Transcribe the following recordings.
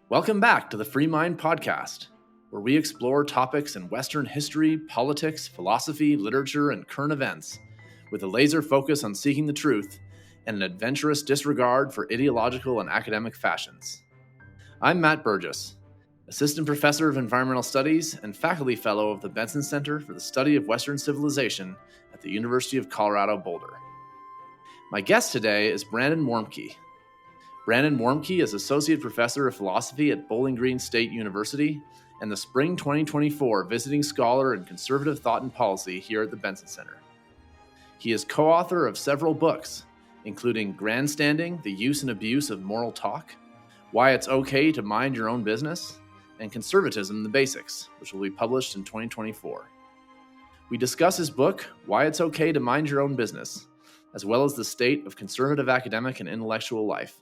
Welcome back to the Free Mind Podcast, where we explore topics in Western history, politics, philosophy, literature, and current events, with a laser focus on seeking the truth and an adventurous disregard for ideological and academic fashions. I'm Matt Burgess, Assistant Professor of Environmental Studies and Faculty Fellow of the Benson Center for the Study of Western Civilization at the University of Colorado Boulder. My guest today is Brandon Warmke. Brandon Warmke is Associate Professor of Philosophy at Bowling Green State University and the Spring 2024 Visiting Scholar in Conservative Thought and Policy here at the Benson Center. He is co-author of several books, including Grandstanding, The Use and Abuse of Moral Talk, Why It's Okay to Mind Your Own Business, and Conservatism, The Basics, which will be published in 2024. We discuss his book, Why It's Okay to Mind Your Own Business, as well as the state of conservative academic and intellectual life.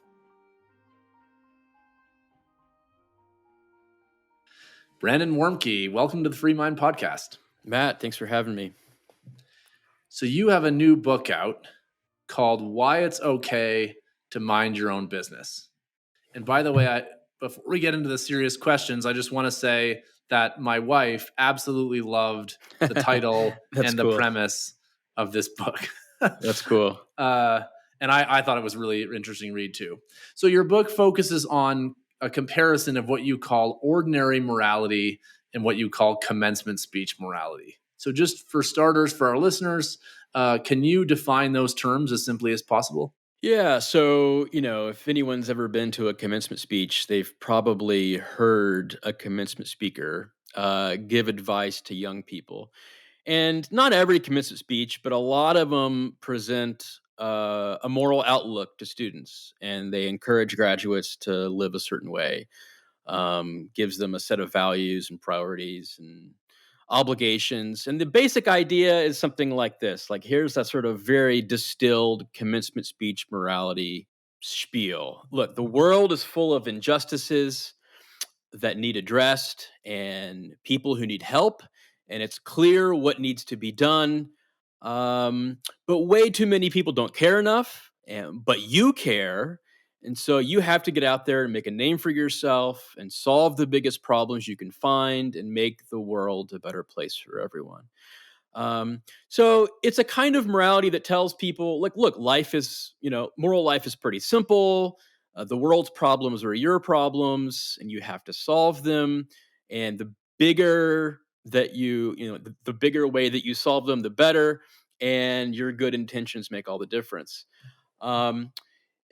Brandon Warmke, welcome to the Free Mind Podcast. Matt, thanks for having me. So you have a new book out called Why It's Okay to Mind Your Own Business. And by the way, before we get into the serious questions, I just want to say that my wife absolutely loved the title and the premise of this book. That's cool. And I thought it was a really interesting read too. So your book focuses on a comparison of what you call ordinary morality and what you call commencement speech morality. So just for starters, for our listeners, can you define those terms as simply as possible? Yeah. So, if anyone's ever been to a commencement speech, they've probably heard a commencement speaker give advice to young people. And not every commencement speech, but a lot of them present a moral outlook to students, and they encourage graduates to live a certain way, gives them a set of values and priorities and obligations. And the basic idea is something like this. Like, here's that sort of very distilled commencement speech morality spiel. Look, the world is full of injustices that need addressed and people who need help. And it's clear what needs to be done. But way too many people don't care enough, but you care. And so you have to get out there and make a name for yourself and solve the biggest problems you can find and make the world a better place for everyone. So it's a kind of morality that tells people, like, look, life is, moral life is pretty simple. The world's problems are your problems and you have to solve them. And the bigger that the bigger way that you solve them, the better. And your good intentions make all the difference. And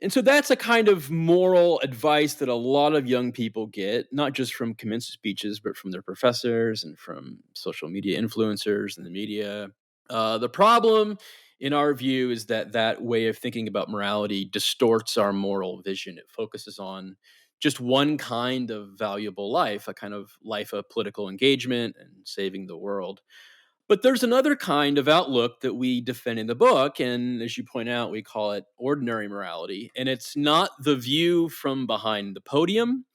so that's a kind of moral advice that a lot of young people get, not just from commencement speeches, but from their professors and from social media influencers and the media. The problem, in our view, is that way of thinking about morality distorts our moral vision. It focuses on just one kind of valuable life, a kind of life of political engagement and saving the world. But there's another kind of outlook that we defend in the book, and as you point out, we call it ordinary morality. And it's not the view from behind the podium.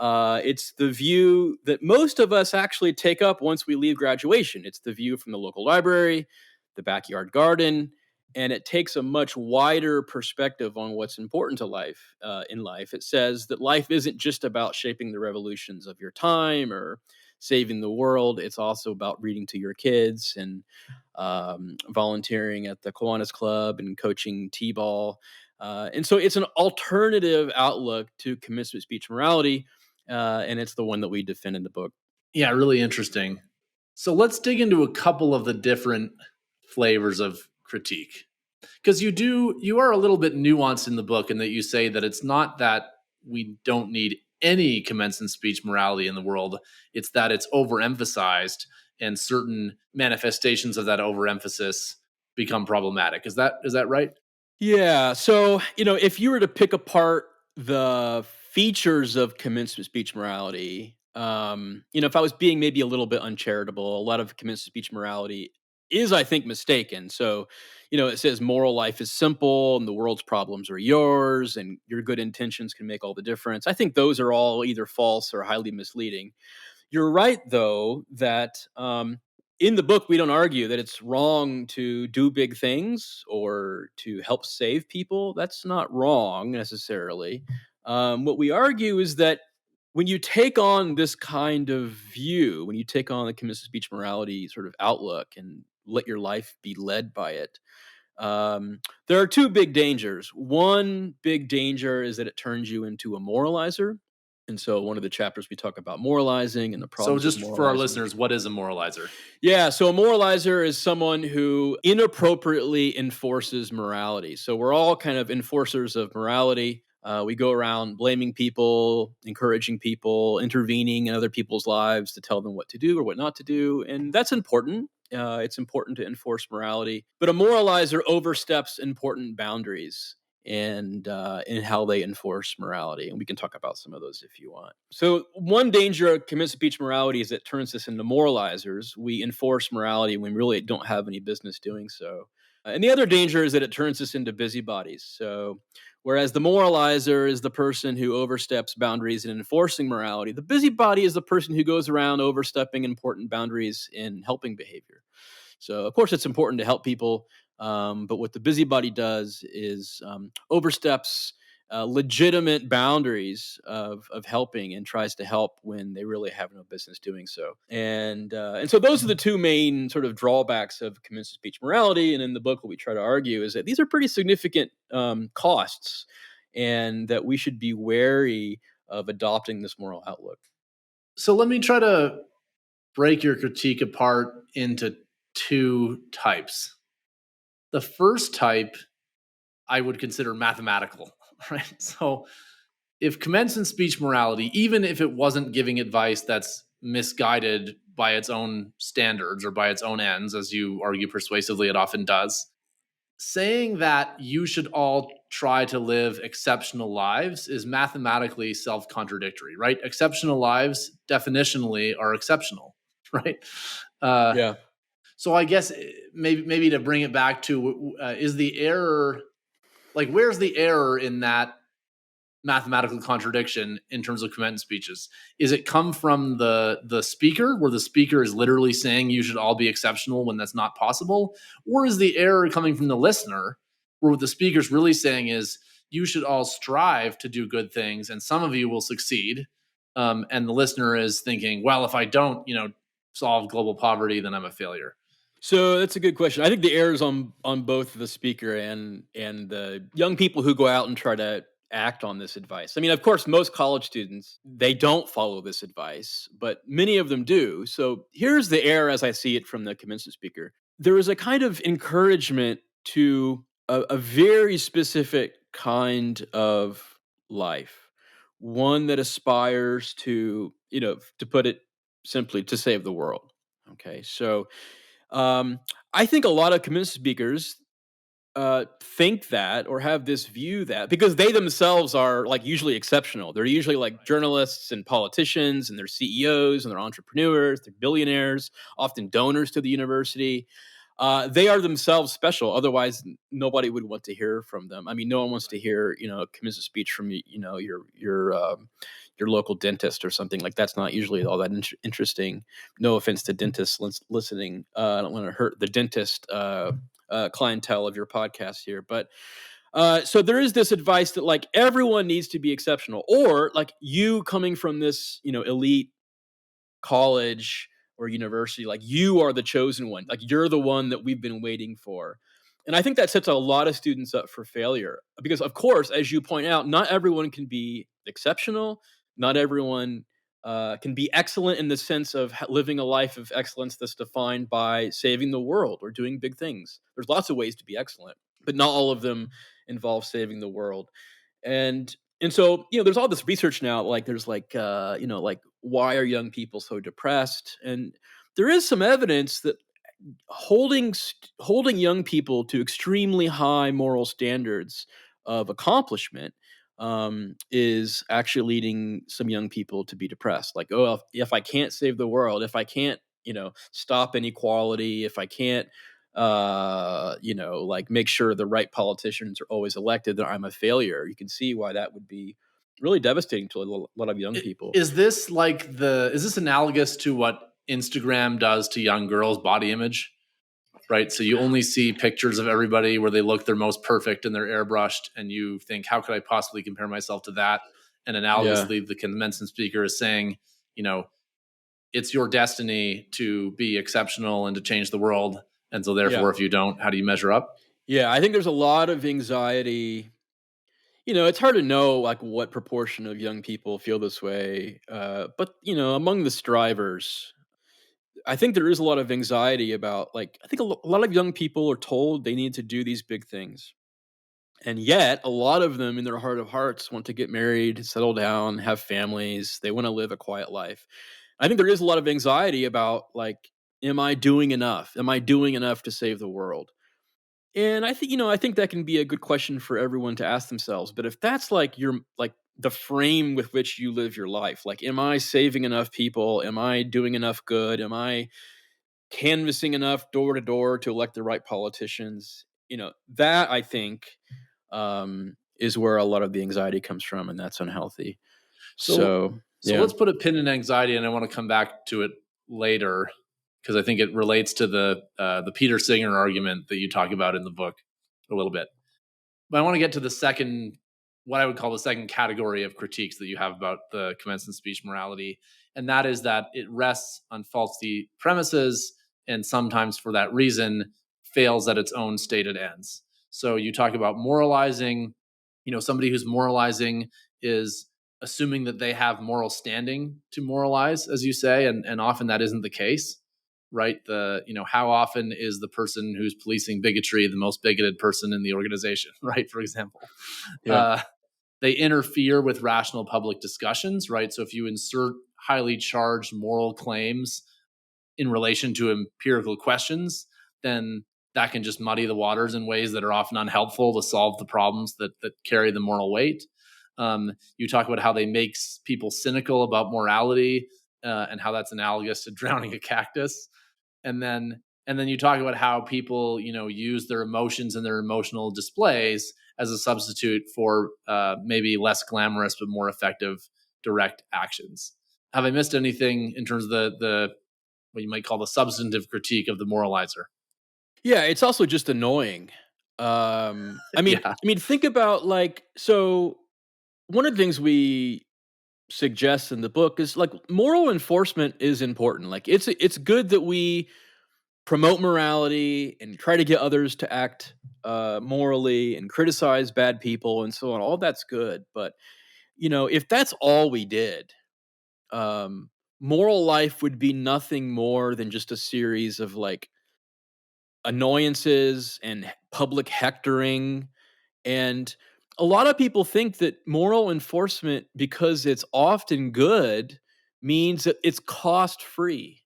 It's the view that most of us actually take up once we leave graduation. It's the view from the local library, the backyard garden, and it takes a much wider perspective on what's important to life. In life, it says that life isn't just about shaping the revolutions of your time or saving the world. It's also about reading to your kids and volunteering at the Kiwanis Club and coaching T-ball. And so it's an alternative outlook to commencement speech morality, and it's the one that we defend in the book. Yeah, really interesting. So let's dig into a couple of the different flavors of critique. Because you are a little bit nuanced in the book in that you say that it's not that we don't need any commencement speech morality in the world. It's that it's overemphasized and certain manifestations of that overemphasis become problematic. Is that right? Yeah. So, if you were to pick apart the features of commencement speech morality, if I was being maybe a little bit uncharitable, a lot of commencement speech morality is, I think, mistaken. So, it says moral life is simple and the world's problems are yours and your good intentions can make all the difference. I think those are all either false or highly misleading. You're right, though, that in the book, we don't argue that it's wrong to do big things or to help save people. That's not wrong necessarily. What we argue is that when you take on this kind of view, when you take on the commitment speech morality sort of outlook and let your life be led by it, there are two big dangers. One big danger is that it turns you into a moralizer. And so, one of the chapters we talk about moralizing and the So, problems of just for our moralizing. listeners, what is a moralizer? Yeah, so a moralizer is someone who inappropriately enforces morality. So we're all kind of enforcers of morality. We go around blaming people, encouraging people, intervening in other people's lives to tell them what to do or what not to do. And that's important. It's important to enforce morality. But a moralizer oversteps important boundaries and in how they enforce morality. And we can talk about some of those if you want. So one danger of commit speech morality is it turns us into moralizers. We enforce morality when we really don't have any business doing so. And the other danger is that it turns us into busybodies. So whereas the moralizer is the person who oversteps boundaries in enforcing morality, the busybody is the person who goes around overstepping important boundaries in helping behavior. So, of course, it's important to help people, but what the busybody does is oversteps legitimate boundaries of helping and tries to help when they really have no business doing so. And so those are the two main sort of drawbacks of commitment speech morality. And in the book, what we try to argue is that these are pretty significant costs, and that we should be wary of adopting this moral outlook. So, let me try to break your critique apart into two types. The first type I would consider mathematical, right? So, if commencement speech morality, even if it wasn't giving advice that's misguided by its own standards or by its own ends, as you argue persuasively it often does, saying that you should all try to live exceptional lives is mathematically self contradictory, right? Exceptional lives definitionally are exceptional, right? Uh, Yeah. so I guess maybe to bring it back to is the error, like, where's the error in that mathematical contradiction in terms of commencement speeches? Is it come from the speaker, where the speaker is literally saying you should all be exceptional when that's not possible, or is the error coming from the listener, where what the speaker's really saying is you should all strive to do good things and some of you will succeed, and the listener is thinking, well, if I don't, solve global poverty, then I'm a failure? So that's a good question. I think the error is on both the speaker and the young people who go out and try to act on this advice. I mean, of course, most college students, they don't follow this advice, but many of them do. So here's the error as I see it from the commencement speaker. There is a kind of encouragement to a very specific kind of life, one that aspires to, to put it simply, to save the world. Okay, so um, I think a lot of commencement speakers think that or have this view that because they themselves are like usually exceptional. They're usually like journalists and politicians, and they're CEOs and they're entrepreneurs, they're billionaires, often donors to the university. They are themselves special. Otherwise, nobody would want to hear from them. I mean, no one wants to hear, a commencement speech from your local dentist or something. Like that's not usually all that interesting. No offense to dentists listening. I don't want to hurt the dentist clientele of your podcast here, but so there is this advice that like everyone needs to be exceptional, or like you coming from this, elite college or university, like you are the chosen one, like you're the one that we've been waiting for. And I think that sets a lot of students up for failure because, of course, as you point out, not everyone can be exceptional. Not everyone can be excellent in the sense of living a life of excellence that's defined by saving the world or doing big things. There's lots of ways to be excellent, but not all of them involve saving the world. And so, there's all this research now, like there's like, like why are young people so depressed? And there is some evidence that holding young people to extremely high moral standards of accomplishment is actually leading some young people to be depressed. Like, oh, if I can't save the world, if I can't, stop inequality, if I can't, like make sure the right politicians are always elected, then I'm a failure. You can see why that would be really devastating to a lot of young people. Is this is this analogous to what Instagram does to young girls' body image? Right. So you only see pictures of everybody where they look their most perfect and they're airbrushed, and you think, how could I possibly compare myself to that? And Yeah. analogously, the commencement speaker is saying, it's your destiny to be exceptional and to change the world. And so Yeah. therefore, if you don't, how do you measure up? Yeah. I think there's a lot of anxiety. It's hard to know like what proportion of young people feel this way. But among the strivers, I think there is a lot of anxiety about like I think a lot of young people are told they need to do these big things. And yet, a lot of them in their heart of hearts want to get married, settle down, have families. They want to live a quiet life. I think there is a lot of anxiety about like, am I doing enough? Am I doing enough to save the world? And I think that can be a good question for everyone to ask themselves. But if that's like your like the frame with which you live your life, like, am I saving enough people? Am I doing enough good? Am I canvassing enough door to door to elect the right politicians? That I think is where a lot of the anxiety comes from, and that's unhealthy. So, So, so yeah. let's put a pin in anxiety, and I want to come back to it later because I think it relates to the Peter Singer argument that you talk about in the book a little bit. But I want to get to the second, what I would call the second category of critiques that you have about the commencement speech morality, and that is that it rests on faulty premises, and sometimes for that reason fails at its own stated ends. So you talk about moralizing. Somebody who's moralizing is assuming that they have moral standing to moralize, as you say, and often that isn't the case, right? How often is the person who's policing bigotry the most bigoted person in the organization, right? For example, Yeah. uh, they interfere with rational public discussions, right? So if you insert highly charged moral claims in relation to empirical questions, then that can just muddy the waters in ways that are often unhelpful to solve the problems that carry the moral weight. You talk about how they make people cynical about morality, and how that's analogous to drowning a cactus. And then you talk about how people use their emotions and their emotional displays as a substitute for maybe less glamorous but more effective direct actions. Have I missed anything in terms of the what you might call the substantive critique of the moralizer? Yeah, it's also just annoying. I mean Yeah. I mean, think about like so one of the things we suggest in the book is like moral enforcement is important. Like it's good that we promote morality and try to get others to act morally and criticize bad people and so on. All that's good, but if that's all we did, um, moral life would be nothing more than just a series of like annoyances and public hectoring. And a lot of people think that moral enforcement, because it's often good, means that it's cost free.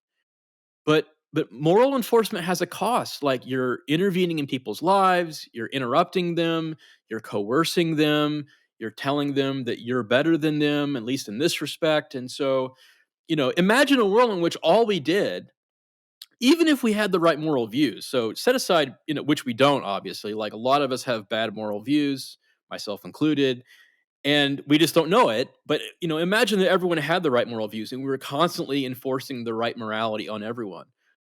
But moral enforcement has a cost. Like you're intervening in people's lives, you're interrupting them, you're coercing them, you're telling them that you're better than them, at least in this respect. And so, imagine a world in which all we did, even if we had the right moral views. So set aside, which we don't, obviously. Like a lot of us have bad moral views, myself included, and we just don't know it. But imagine that everyone had the right moral views and we were constantly enforcing the right morality on everyone.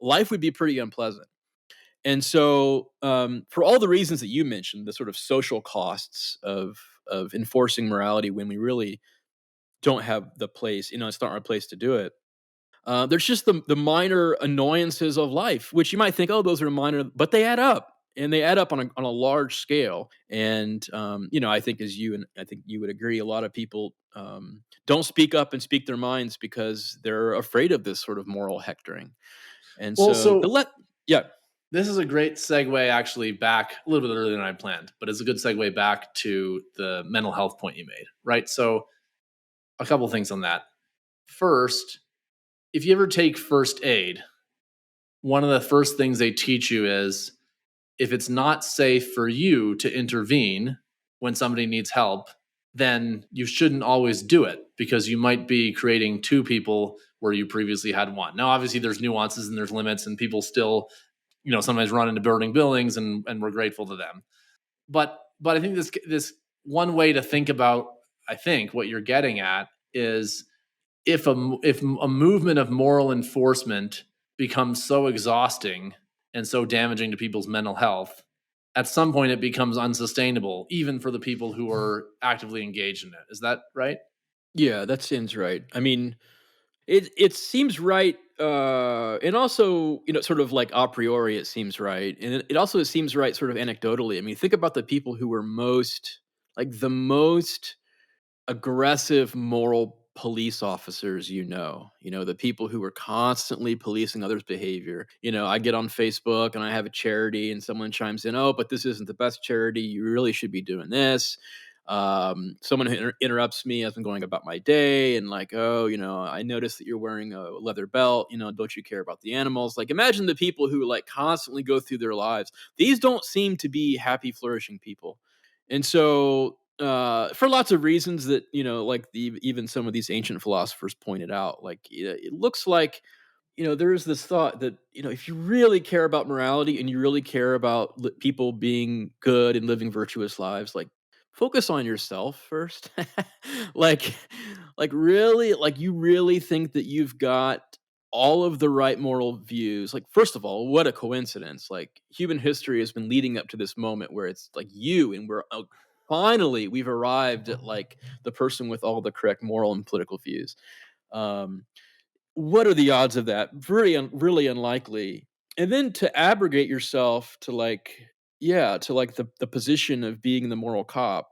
Life would be pretty unpleasant. And so, for all the reasons that you mentioned, the sort of social costs of enforcing morality when we really don't have the place, it's not our place to do it. There's just the minor annoyances of life, which you might think, oh, those are minor, but they add up, and they add up on a large scale. And I think I think you would agree, a lot of people don't speak up and speak their minds because they're afraid of this sort of moral hectoring. And Well, so so yeah, this is a great segue actually back a little bit earlier than I planned, but it's a good segue back to the mental health point you made, right? So a couple things on that. First, if you ever take first aid, one of the first things they teach you is if it's not safe for you to intervene when somebody needs help, then you shouldn't always do it because you might be creating two people where you previously had one. Now, obviously, there's nuances and there's limits, and people still, sometimes run into burning buildings, and we're grateful to them. But I think this one way to think about, I think what you're getting at is if a movement of moral enforcement becomes so exhausting and so damaging to people's mental health, at some point it becomes unsustainable, even for the people who are actively engaged in it. Is that right? Yeah, that seems right. I mean, it seems right, and also, sort of like a priori, it seems right, and it also seems right sort of anecdotally. I mean, think about the people who were the most aggressive moral police officers, the people who were constantly policing others' behavior. I get on Facebook and I have a charity and someone chimes in, "Oh, but this isn't the best charity. You really should be doing this." Someone who interrupts me as I'm going about my day and like, "Oh, I noticed that you're wearing a leather belt. Don't you care about the animals?" Like, imagine the people who like constantly go through their lives. These don't seem to be happy, flourishing people. And so, for lots of reasons that, like even some of these ancient philosophers pointed out, like it looks like, there is this thought that, if you really care about morality and you really care about people being good and living virtuous lives, like focus on yourself first. like, really, like you really think that you've got all of the right moral views. Like, first of all, what a coincidence. Like, human history has been leading up to this moment where it's like you, and finally we've arrived at like the person with all the correct moral and political views. Um, what are the odds of that? Really unlikely. And then to abrogate yourself to like, yeah, to like the position of being the moral cop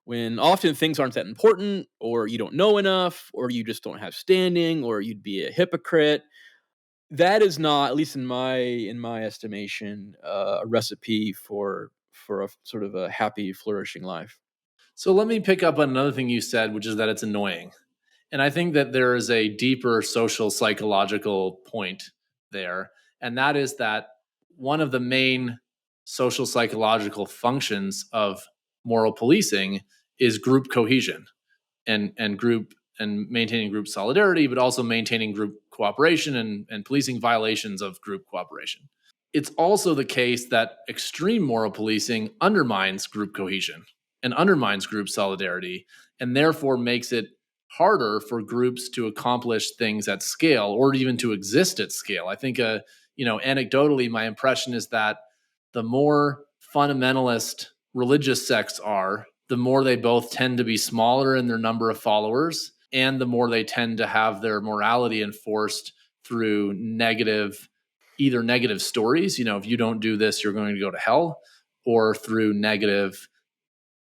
when often things aren't that important, or you don't know enough, or you just don't have standing, or you'd be a hypocrite. That is not, at least in my estimation, a recipe for a sort of a happy, flourishing life. So let me pick up on another thing you said, which is that it's annoying. And I think that there is a deeper social psychological point there. And that is that one of the main social psychological functions of moral policing is group cohesion and group and maintaining group solidarity, but also maintaining group cooperation and policing violations of group cooperation. It's also the case that extreme moral policing undermines group cohesion and undermines group solidarity, and therefore makes it harder for groups to accomplish things at scale or even to exist at scale. I think, anecdotally, my impression is that the more fundamentalist religious sects are, the more they both tend to be smaller in their number of followers, and the more they tend to have their morality enforced through either negative stories, if you don't do this, you're going to go to hell, or through negative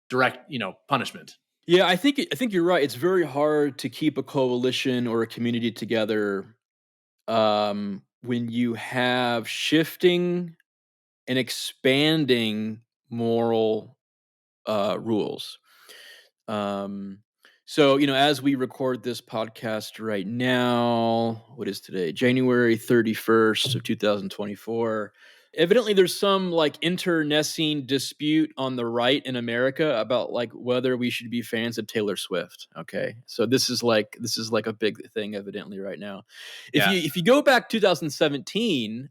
direct, punishment. Yeah, I think you're right. It's very hard to keep a coalition or a community together when you have shifting and expanding moral rules. Um, so, as we record this podcast right now, what is today? January 31st of 2024. Evidently, there's some like internecine dispute on the right in America about like whether we should be fans of Taylor Swift. Okay, so this is like a big thing evidently right now. If Yeah. you go back 2017,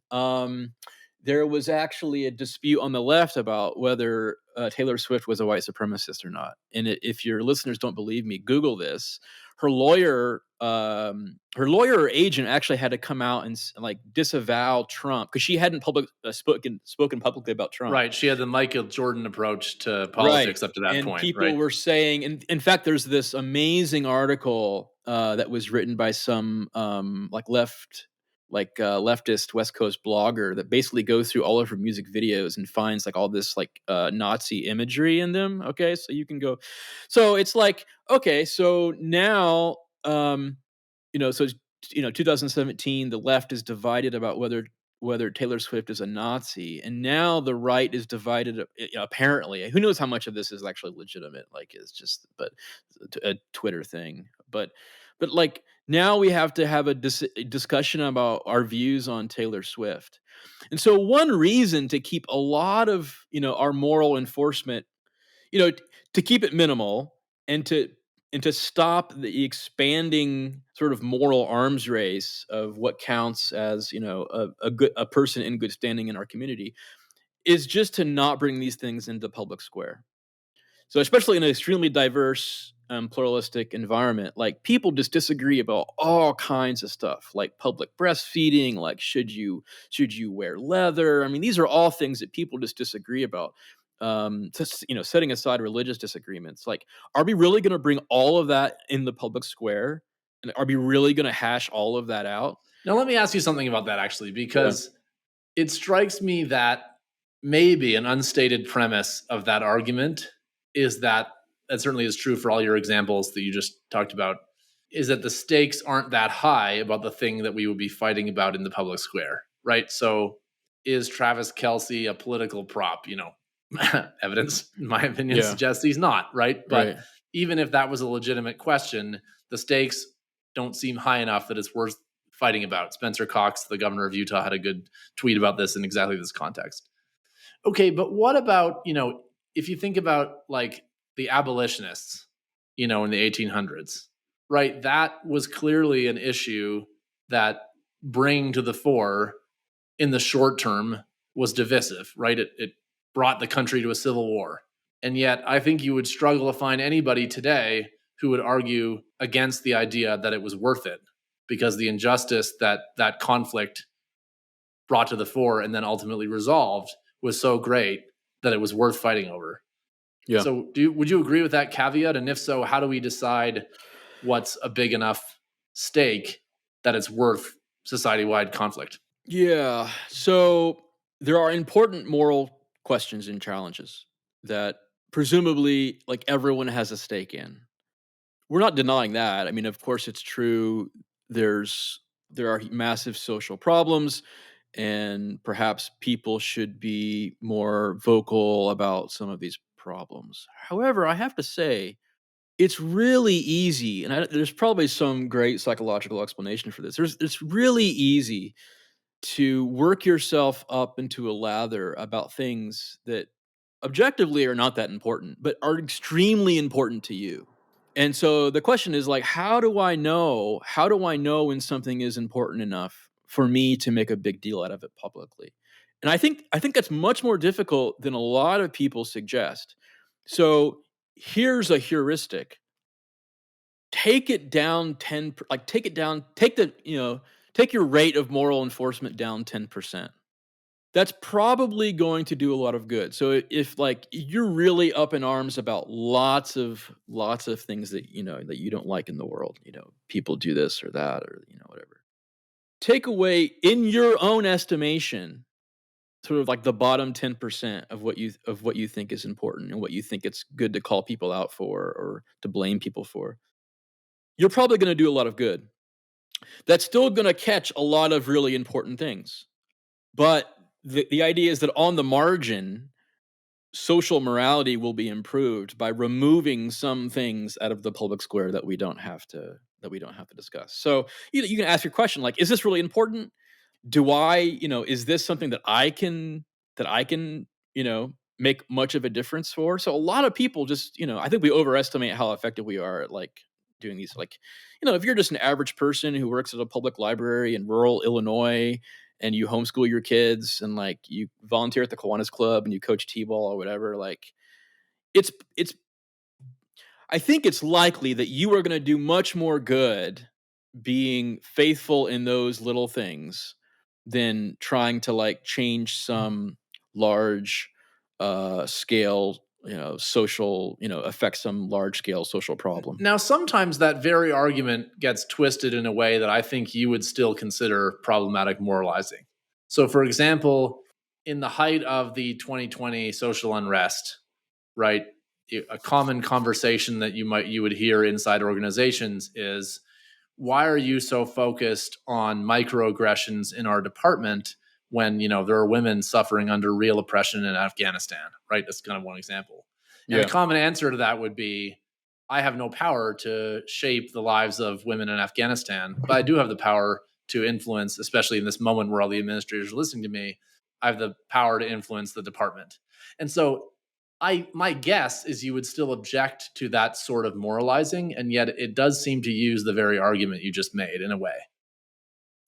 there was actually a dispute on the left about whether Taylor Swift was a white supremacist or not. And if your listeners don't believe me, Google this. Her lawyer or agent actually had to come out and like disavow Trump because she hadn't spoken publicly about Trump. Right. She had the Michael Jordan approach to Right. politics up to that And point. people Right. were saying, in fact, there's this amazing article that was written by some like leftist West Coast blogger that basically goes through all of her music videos and finds like all this like Nazi imagery in them. Okay, so you can go. So it's like, okay, so now so 2017, the left is divided about whether Taylor Swift is a Nazi, and now the right is divided. Apparently, who knows how much of this is actually legitimate? Like, it's just but a Twitter thing. But like now we have to have a discussion about our views on Taylor Swift, and so one reason to keep a lot of our moral enforcement, to keep it minimal and to stop the expanding sort of moral arms race of what counts as a person in good standing in our community is just to not bring these things into public square. So especially in an extremely diverse, pluralistic environment, like people just disagree about all kinds of stuff, like public breastfeeding, like should you wear leather? I mean, these are all things that people just disagree about. setting aside religious disagreements, like, are we really going to bring all of that in the public square? And are we really going to hash all of that out? Now, let me ask you something about that, actually, Yeah. because it strikes me that maybe an unstated premise of that argument is that certainly is true for all your examples that you just talked about, is that the stakes aren't that high about the thing that we would be fighting about in the public square, right? So is Travis Kelce a political prop? Evidence, in my opinion, Yeah. suggests he's not, right? But Right. even if that was a legitimate question, the stakes don't seem high enough that it's worth fighting about. Spencer Cox, the governor of Utah, had a good tweet about this in exactly this context. Okay, but what about, if you think about like the abolitionists, in the 1800s, right? That was clearly an issue that bring to the fore in the short term was divisive, right? It brought the country to a civil war. And yet, I think you would struggle to find anybody today who would argue against the idea that it was worth it, because the injustice that that conflict brought to the fore and then ultimately resolved was so great that it was worth fighting over. Yeah. So, would you agree with that caveat? And if so, how do we decide what's a big enough stake that it's worth society-wide conflict? Yeah. So there are important moral questions and challenges that presumably like everyone has a stake in. We're not denying that. I mean, of course it's true there are massive social problems and perhaps people should be more vocal about some of these problems. However, I have to say it's really easy, and there's probably some great psychological explanation for this. It's really easy to work yourself up into a lather about things that objectively are not that important, but are extremely important to you. And so the question is like, how do I know? How do I know when something is important enough for me to make a big deal out of it publicly? And I think that's much more difficult than a lot of people suggest. So here's a heuristic. Take it down 10 like take it down, take your rate of moral enforcement down 10%. That's probably going to do a lot of good. So if like you're really up in arms about lots of things that that you don't like in the world, people do this or that or whatever. Take away in your own estimation sort of like the bottom 10% of what you think is important and what you think it's good to call people out for or to blame people for. You're probably going to do a lot of good. That's still going to catch a lot of really important things. But the idea is that on the margin, social morality will be improved by removing some things out of the public square that we don't have to discuss. So you can ask your question like, is this really important? Do I, is this something that I can make much of a difference for? So a lot of people just, I think we overestimate how effective we are at like doing these like, if you're just an average person who works at a public library in rural Illinois and you homeschool your kids and like you volunteer at the Kiwanis Club and you coach T-ball or whatever, like it's I think it's likely that you are going to do much more good being faithful in those little things than trying to like change some large scale, social, affect some large scale social problem. Now, sometimes that very argument gets twisted in a way that I think you would still consider problematic moralizing. So, for example, in the height of the 2020 social unrest, right, a common conversation that you would hear inside organizations is, why are you so focused on microaggressions in our department when there are women suffering under real oppression in Afghanistan, right? That's kind of one example. And a Yeah. common answer to that would be, I have no power to shape the lives of women in Afghanistan, but I do have the power to influence, especially in this moment where all the administrators are listening to me, I have the power to influence the department. And so my guess is you would still object to that sort of moralizing, and yet it does seem to use the very argument you just made in a way.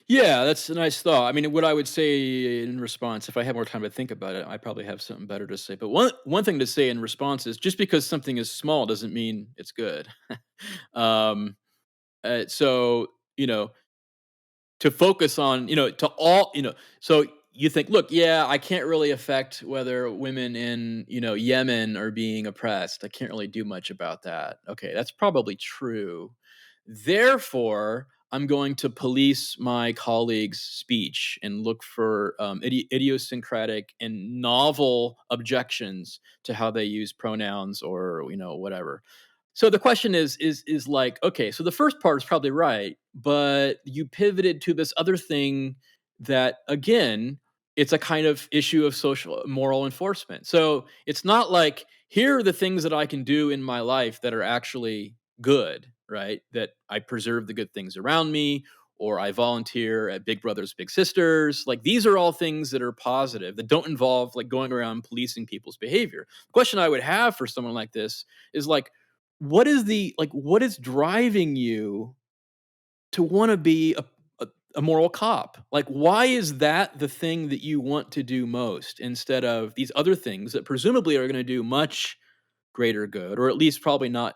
Yeah, that's a nice thought. I mean, what I would say in response, if I had more time to think about it, I probably have something better to say. But one thing to say in response is just because something is small doesn't mean it's good. um, so to focus on, to all, so you think, look, yeah, I can't really affect whether women in, Yemen are being oppressed. I can't really do much about that. Okay, that's probably true. Therefore, I'm going to police my colleague's speech and look for idiosyncratic and novel objections to how they use pronouns or whatever. So the question is like, okay, so the first part is probably right, but you pivoted to this other thing that again, it's a kind of issue of social moral enforcement. So it's not like here are the things that I can do in my life that are actually good, right? That I preserve the good things around me, or I volunteer at Big Brothers Big Sisters. Like these are all things that are positive that don't involve like going around policing people's behavior. The question I would have for someone like this is like, what is driving you to want to be a moral cop? Like, why is that the thing that you want to do most instead of these other things that presumably are going to do much greater good, or at least probably not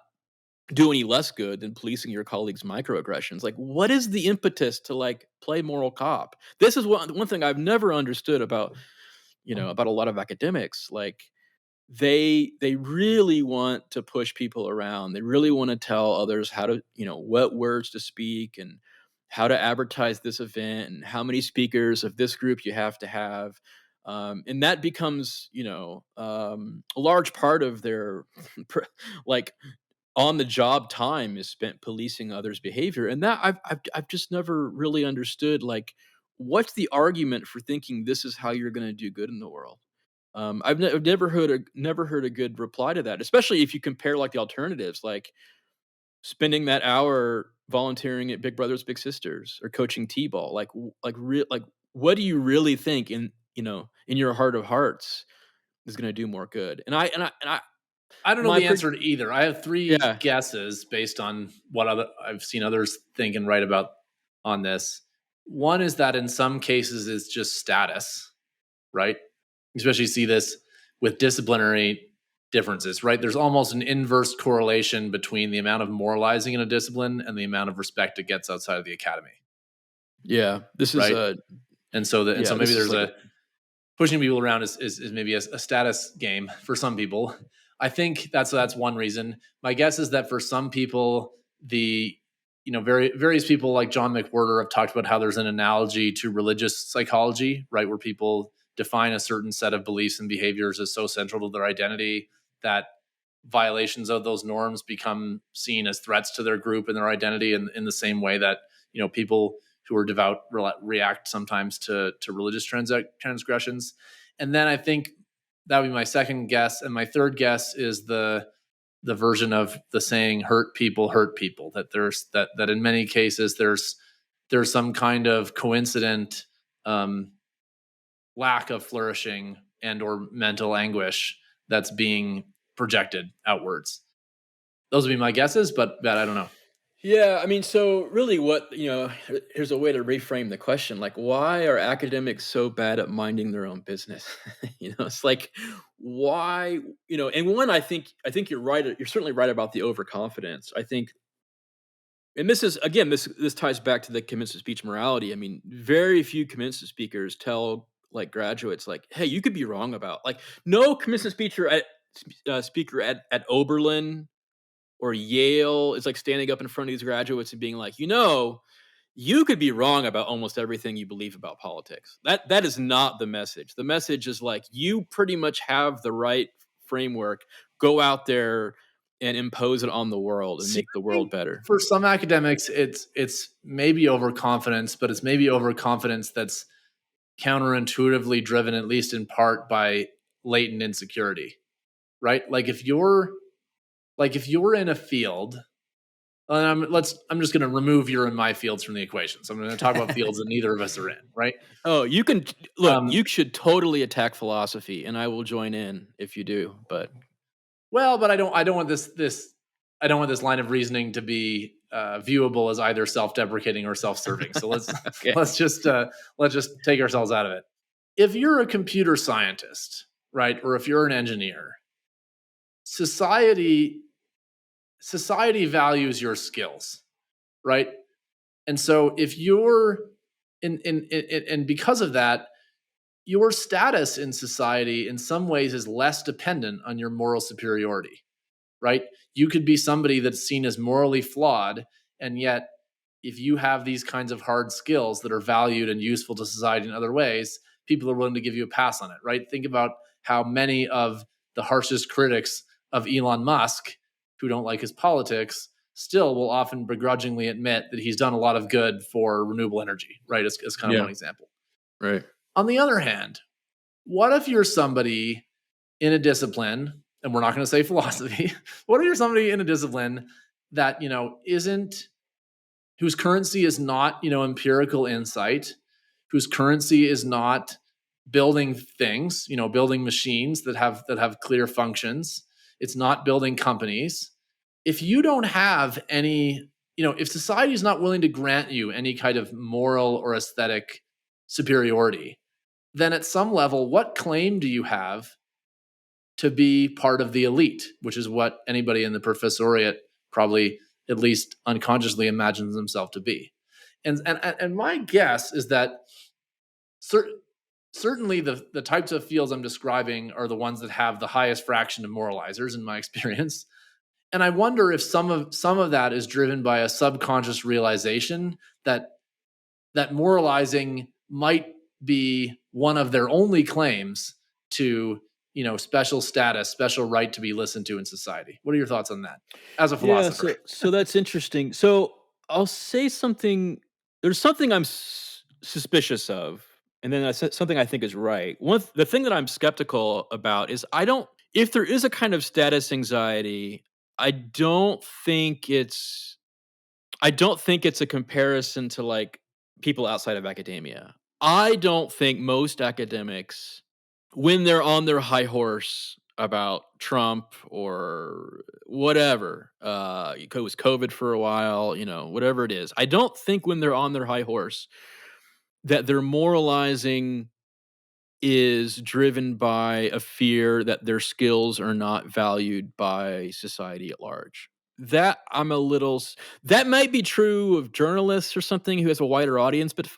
do any less good than policing your colleagues' microaggressions? Like, what is the impetus to like play moral cop? This is one thing I've never understood about about a lot of academics. Like, they really want to push people around. They really want to tell others how to, what words to speak and how to advertise this event and how many speakers of this group you have to have. And that becomes, a large part of their like on the job time is spent policing others' behavior. And that I've just never really understood, like, what's the argument for thinking this is how you're going to do good in the world? I've never heard a good reply to that, especially if you compare like the alternatives, like spending that hour volunteering at Big Brothers Big Sisters or coaching T-ball. Like what do you really think in your heart of hearts is going to do more good? And I I don't know my the pre- answer to either. I have three yeah. guesses based on what I've seen others think and write about on this. One is that in some cases it's just status, right? Especially see this with disciplinary differences, right? There's almost an inverse correlation between the amount of moralizing in a discipline and the amount of respect it gets outside of the academy, Yeah, this is right? a And so yeah, maybe this is there's like a a pushing people around is maybe a status game for some people. I think that's one reason. My guess is that for some people, the various people like John McWhorter have talked about how there's an analogy to religious psychology, right, where people define a certain set of beliefs and behaviors as so central to their identity that violations of those norms become seen as threats to their group and their identity, in the same way that people who are devout react sometimes to religious transgressions. And then I think that would be my second guess, and my third guess is the version of the saying hurt people hurt people, that there's that in many cases there's some kind of coincident lack of flourishing and or mental anguish that's being projected outwards. Those would be my guesses, but I don't know. Yeah, I mean, so really here's a way to reframe the question. Like, why are academics so bad at minding their own business? It's like, why, and one, I think you're right. You're certainly right about the overconfidence. I think, and this is, again, this ties back to the commencement speech morality. I mean, very few commencement speakers tell like graduates, like, hey, you could be wrong about, like, no commencement speaker at Oberlin or Yale is like standing up in front of these graduates and being like, you could be wrong about almost everything you believe about politics. That is not the message. The message is like, you pretty much have the right framework. Go out there and impose it on the world and See, make the I world think better. for some academics, it's maybe overconfidence, but it's maybe overconfidence that's counterintuitively driven, at least in part, by latent insecurity, right? Like if you're in a field, and I'm just going to remove your and my fields from the equation. So I'm going to talk about fields that neither of us are in, right? Oh, you can look. Um, You should totally attack philosophy, and I will join in if you do. But well, but I don't want this I don't want this line of reasoning to be viewable as either self-deprecating or self-serving. So let's okay, let's just take ourselves out of it. If you're a computer scientist, right, or if you're an engineer, society society values your skills, right? And so if you're in and because of that, your status in society in some ways is less dependent on your moral superiority, right? You could be somebody that's seen as morally flawed, and yet if you have these kinds of hard skills that are valued and useful to society in other ways, people are willing to give you a pass on it, right? Think about how many of the harshest critics of Elon Musk who don't like his politics still will often begrudgingly admit that he's done a lot of good for renewable energy, right? As kind of one example. Right. On the other hand, what if you're somebody in a discipline, and we're not going to say philosophy, what if you're somebody in a discipline that, whose currency is not, empirical insight, whose currency is not building things, building machines that have clear functions. It's not building companies. If you don't have any, if society is not willing to grant you any kind of moral or aesthetic superiority, then at some level, what claim do you have to be part of the elite, which is what anybody in the professoriate probably at least unconsciously imagines themselves to be? And my guess is that certainly the types of fields I'm describing are the ones that have the highest fraction of moralizers in my experience. And I wonder if some of that is driven by a subconscious realization that moralizing might be one of their only claims to, special status, special right to be listened to in society. What are your thoughts on that as a Yeah, philosopher? so that's interesting. So I'll say something. There's something I'm suspicious of, and then something I think is right. The thing that I'm skeptical about is I don't. If there is a kind of status anxiety, I don't think it's. I don't think it's a comparison to like people outside of academia. I don't think most academics, when they're on their high horse about Trump or whatever, it was COVID for a while, whatever it is. I don't think when they're on their high horse that their moralizing is driven by a fear that their skills are not valued by society at large. That I'm a little that might be true of journalists or something who has a wider audience, but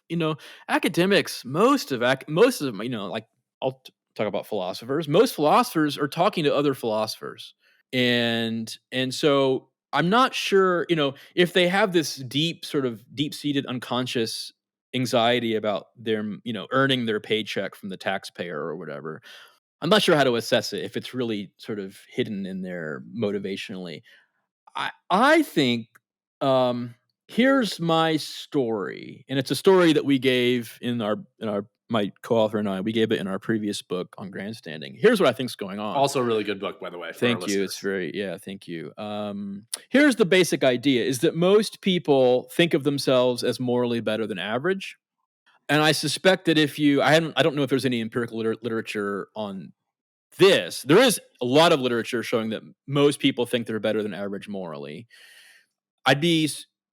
academics, most of them, like I'll talk about philosophers. Most philosophers are talking to other philosophers. And so I'm not sure, if they have this deep-seated unconscious anxiety about them, earning their paycheck from the taxpayer or whatever. I'm not sure how to assess it if it's really sort of hidden in there motivationally. I think here's my story, and it's a story that we gave in our my co-author and I, we gave it in our previous book on grandstanding. Here's what I think's going on. Also a really good book, by the way. Thank you. It's thank you. Here's the basic idea is that most people think of themselves as morally better than average. And I suspect that I don't know if there's any empirical literature on this. There is a lot of literature showing that most people think they're better than average morally. I'd be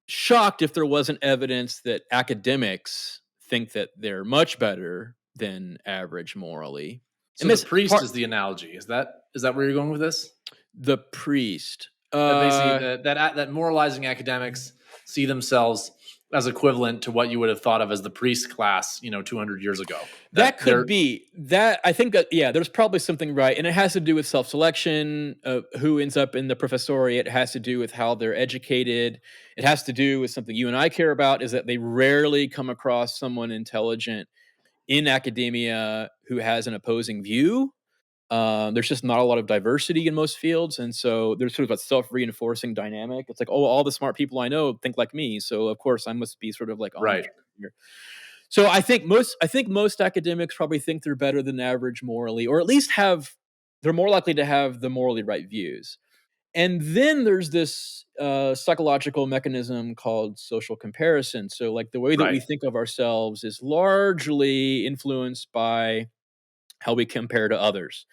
shocked if there wasn't evidence that academics think that they're much better than average morally. So the priest is the analogy. Is that where you're going with this? The priest. Basically, that moralizing academics see themselves as equivalent to what you would have thought of as the priest class, 200 years ago. That could be that. I think that, yeah, there's probably something right. And it has to do with self-selection, who ends up in the professoriate. It has to do with how they're educated. It has to do with something you and I care about, is that they rarely come across someone intelligent in academia who has an opposing view. There's just not a lot of diversity in most fields. And so there's sort of a self-reinforcing dynamic. It's like, oh, all the smart people I know think like me. So of course I must be sort of like, right. Here. So I think most academics probably think they're better than average morally, or at least they're more likely to have the morally right views. And then there's this psychological mechanism called social comparison. So like the way that we think of ourselves is largely influenced by how we compare to others.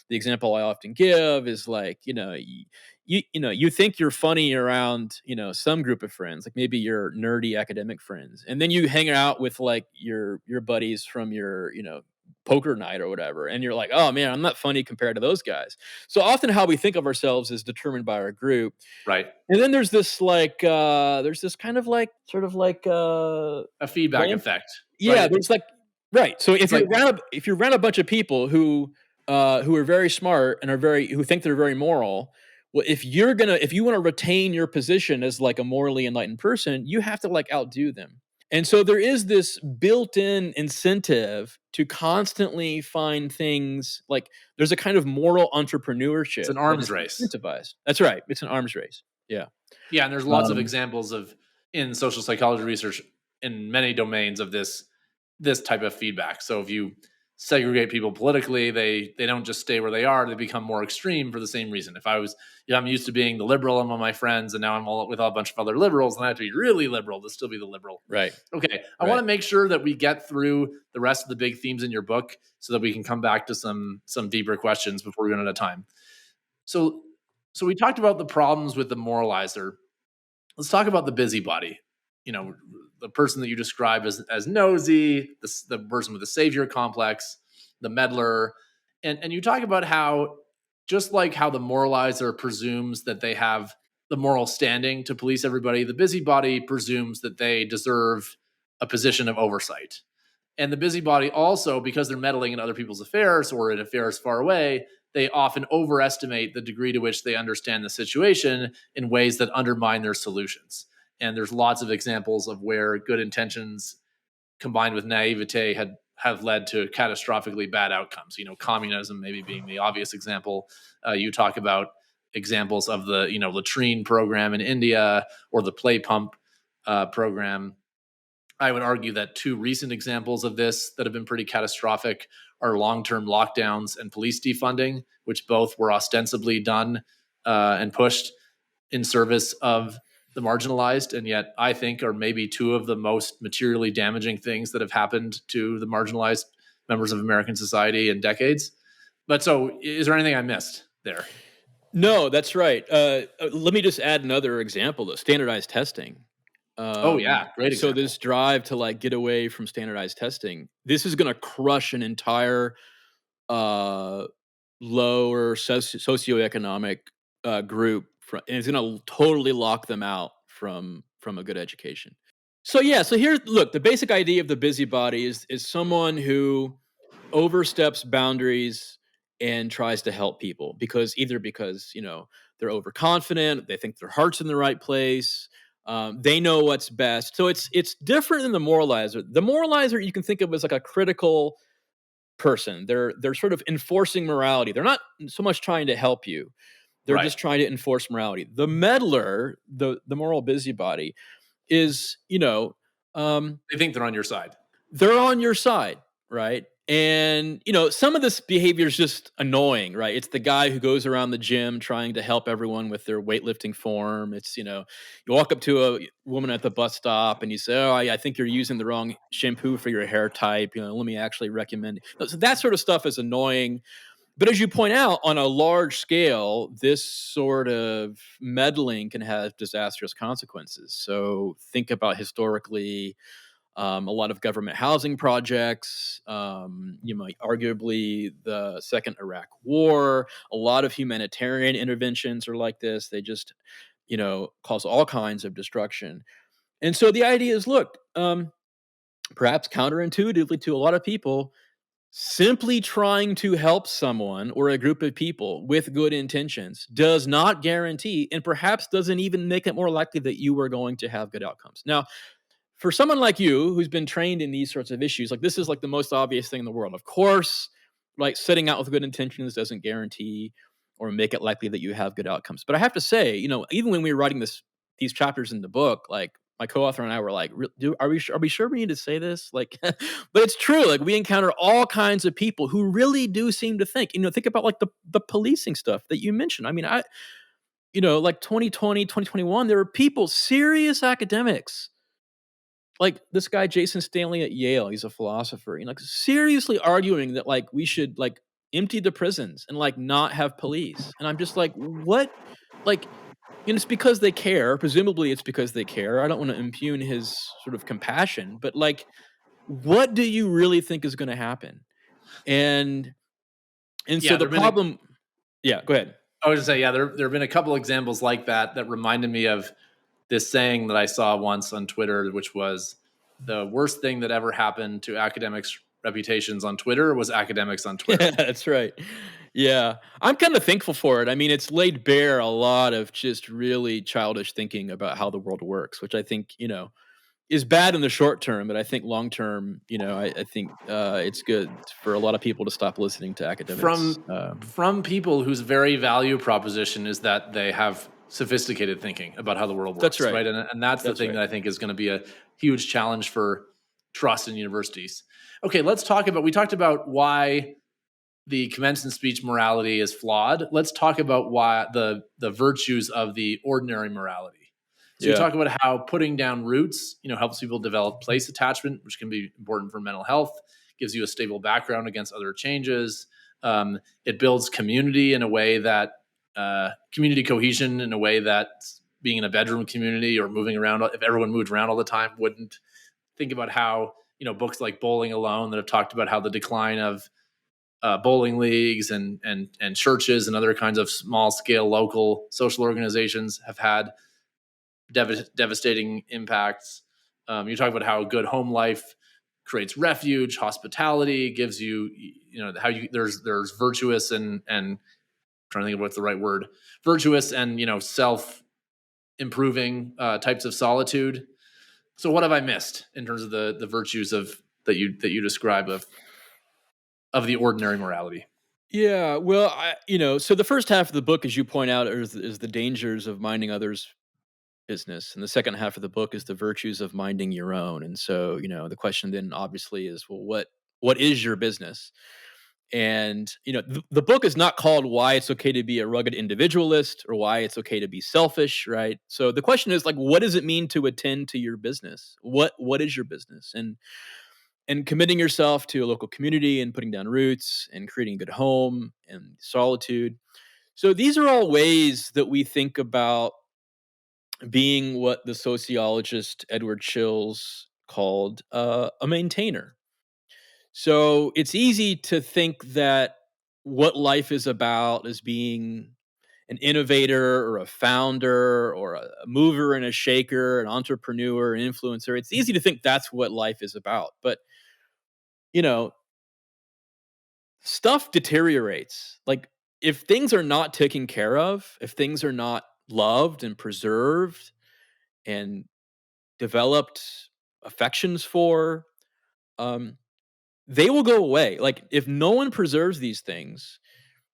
The example I often give is like, you think you're funny around, some group of friends, like maybe your nerdy academic friends. And then you hang out with like your buddies from your, poker night or whatever. And you're like, oh man, I'm not funny compared to those guys. So often how we think of ourselves is determined by our group. Right. And then there's this like, there's this kind of like, sort of like, a feedback effect. Yeah. Right? There's like, Right. So if It's like, you're around a bunch of people who are very smart and who think they're very moral, well, if you want to retain your position as like a morally enlightened person, you have to like outdo them. And so there is this built-in incentive to constantly find things like there's a kind of moral it's entrepreneurship an that arms is race. incentivized. That's right. It's an arms race. Yeah. Yeah, and there's lots of Um, examples of in social psychology research in many domains of this type of feedback. So if you segregate people politically, they don't just stay where they are; they become more extreme for the same reason. If I was, I'm used to being the liberal among my friends, and now I'm all with a bunch of other liberals, and I have to be really liberal to still be the liberal. right. Okay, I Right. want to make sure that we get through the rest of the big themes in your book, so that we can come back to some deeper questions before we run out of time. So, we talked about the problems with the moralizer. Let's talk about the busybody. You know, the person that you describe as nosy, the person with the savior complex, the meddler, and you talk about how just like how the moralizer presumes that they have the moral standing to police everybody, the busybody presumes that they deserve a position of oversight. And the busybody also, because they're meddling in other people's affairs or in affairs far away, they often overestimate the degree to which they understand the situation in ways that undermine their solutions. And there's lots of examples of where good intentions combined with naivete have led to catastrophically bad outcomes. You know, communism maybe being the obvious example. You talk about examples of the latrine program in India or the play pump program. I would argue that two recent examples of this that have been pretty catastrophic are long-term lockdowns and police defunding, which both were ostensibly done and pushed in service of the marginalized, and yet I think are maybe two of the most materially damaging things that have happened to the marginalized members of American society in decades. But so, is there anything I missed there? No, that's right. Let me just add another example, though, standardized testing. Oh yeah, great So example. this drive to like get away from standardized testing, this is going to crush an entire uh, lower socioeconomic group, and it's going to totally lock them out from a good education. So yeah, so here, look, the basic idea of the busybody is someone who oversteps boundaries and tries to help people because they're overconfident, they think their heart's in the right place, they know what's best. So it's different than the moralizer. The moralizer you can think of as like a critical person. They're sort of enforcing morality. They're not so much trying to help you. They're Right. just trying to enforce morality. The meddler, the moral busybody, is They think they're on your side. they're on your side, right? And some of this behavior is just annoying, right? It's the guy who goes around the gym trying to help everyone with their weightlifting form. It's you walk up to a woman at the bus stop and you say, "Oh, I think you're using the wrong shampoo for your hair type. Let me actually recommend." So that sort of stuff is annoying. But as you point out, on a large scale, this sort of meddling can have disastrous consequences. So think about historically a lot of government housing projects, arguably the Second Iraq War, a lot of humanitarian interventions are like this. They just, cause all kinds of destruction. And so the idea is, look, perhaps counterintuitively to a lot of people, simply trying to help someone or a group of people with good intentions does not guarantee and perhaps doesn't even make it more likely that you are going to have good outcomes. Now, for someone like you who's been trained in these sorts of issues, like this is like the most obvious thing in the world. Of course, like setting out with good intentions doesn't guarantee or make it likely that you have good outcomes. But I have to say, even when we were writing these chapters in the book, like my co-author and I were like, are we sure we need to say this? Like, but it's true. Like we encounter all kinds of people who really do seem to think, think about like the policing stuff that you mentioned. I mean, like 2020, 2021, there were people, serious academics, like this guy Jason Stanley at Yale, he's a philosopher, like seriously arguing that like we should like empty the prisons and like not have police. And I'm just like, what? Like, it's because they care. Presumably it's because they care. I don't want to impugn his sort of compassion, but like, what do you really think is going to happen? And so Yeah, the problem, yeah, go ahead. I was going to say, yeah, there have been a couple examples like that reminded me of this saying that I saw once on Twitter, which was the worst thing that ever happened to academics reputations on Twitter was academics on Twitter. That's right. Yeah. I'm kind of thankful for it. I mean, it's laid bare a lot of just really childish thinking about how the world works, which I think, is bad in the short term, but I think long term, I think it's good for a lot of people to stop listening to academics. From people whose very value proposition is that they have sophisticated thinking about how the world works, That's right. And that's the That's thing right. that I think is going to be a huge challenge for trust in universities. Okay, we talked about why the commencement speech morality is flawed. Let's talk about why the virtues of the ordinary morality. So you Yeah. talk about how putting down roots, helps people develop place attachment, which can be important for mental health, gives you a stable background against other changes. It builds community in a way that community cohesion in a way that being in a bedroom community or moving around, if everyone moved around all the time, wouldn't. Think about how, books like Bowling Alone that have talked about how the decline of bowling leagues and churches and other kinds of small scale local social organizations have had devastating impacts. You talk about how good home life creates refuge, hospitality, gives you, there's virtuous and trying to think of what's the right word, virtuous and self improving types of solitude. So what have I missed in terms of the virtues of that you describe of the ordinary morality? Yeah, well, so the first half of the book, as you point out, is the dangers of minding others' business, and the second half of the book is the virtues of minding your own. And so, the question then obviously is, well, what is your business? And the book is not called "Why It's Okay to Be a Rugged Individualist" or "Why It's Okay to Be Selfish," right? So the question is, like, what does it mean to attend to your business? What is your business? And committing yourself to a local community and putting down roots and creating a good home and solitude. So these are all ways that we think about being what the sociologist Edward Shills called a maintainer. So it's easy to think that what life is about is being an innovator or a founder or a mover and a shaker, an entrepreneur, an influencer. It's easy to think that's what life is about. But, you know, stuff deteriorates. Like, if things are not taken care of, if things are not loved and preserved and developed affections for, um, they will go away. Like, if no one preserves these things,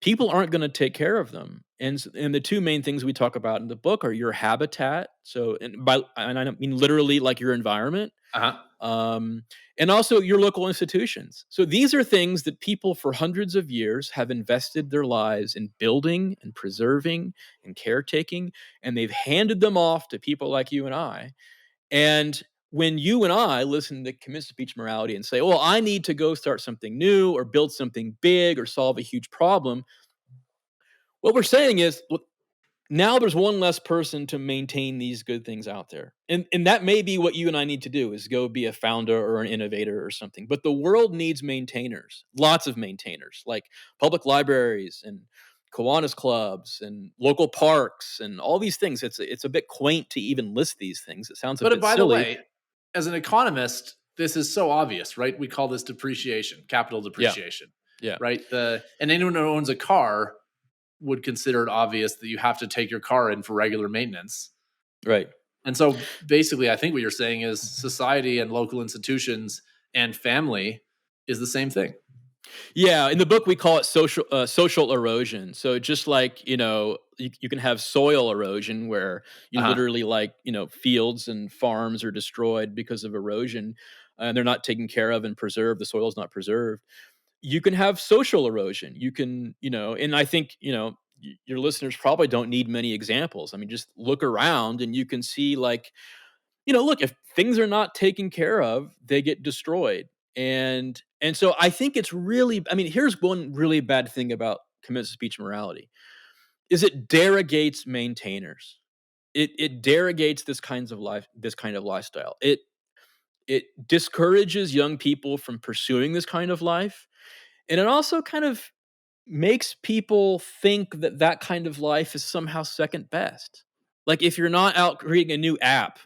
people aren't going to take care of them. And the two main things we talk about in the book are your habitat. So, and I don't mean literally like your environment, Uh-huh. and also your local institutions. So these are things that people for hundreds of years have invested their lives in building and preserving and caretaking, and they've handed them off to people like you and I. And when you and I listen to commencement speech morality and say, well, I need to go start something new or build something big or solve a huge problem, what we're saying is, look, now there's one less person to maintain these good things out there. And that may be what you and I need to do, is go be a founder or an innovator or something. But the world needs maintainers, lots of maintainers, like public libraries and Kiwanis clubs and local parks and all these things. It's a bit quaint to even list these things. It sounds a But bit by the silly. way, as an economist, this is so obvious, right? We call this depreciation, capital depreciation. Yeah. Right? And anyone who owns a car would consider it obvious that you have to take your car in for regular maintenance. Right. And so basically, I think what you're saying is society and local institutions and family is the same thing. Yeah, in the book we call it social erosion. So just like, you can have soil erosion where you literally, like, fields and farms are destroyed because of erosion, and they're not taken care of and preserved. The soil is not preserved. You can have social erosion. You can, and I think, your listeners probably don't need many examples. I mean, just look around and you can see, like, look, if things are not taken care of, they get destroyed. And so I think it's really, I mean, here's one really bad thing about commencement speech morality is it derogates maintainers. It derogates this kind of lifestyle. It discourages young people from pursuing this kind of life. And it also kind of makes people think that that kind of life is somehow second best. Like, if you're not out creating a new app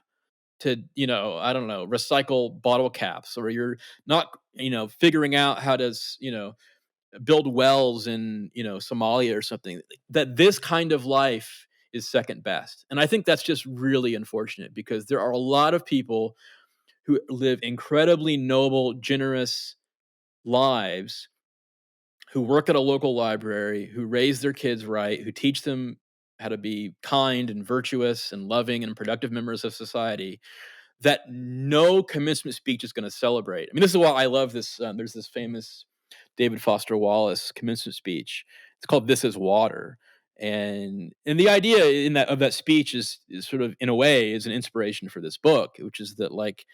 to, I don't know, recycle bottle caps, or you're not figuring out how to, build wells in, Somalia or something, that this kind of life is second best. And I think that's just really unfortunate, because there are a lot of people who live incredibly noble, generous lives, who work at a local library, who raise their kids right, who teach them how to be kind and virtuous and loving and productive members of society, that no commencement speech is going to celebrate. I mean, this is why I love this. There's this famous David Foster Wallace commencement speech. It's called "This Is Water," and the idea in that speech is sort of, in a way, is an inspiration for this book, which is that, like,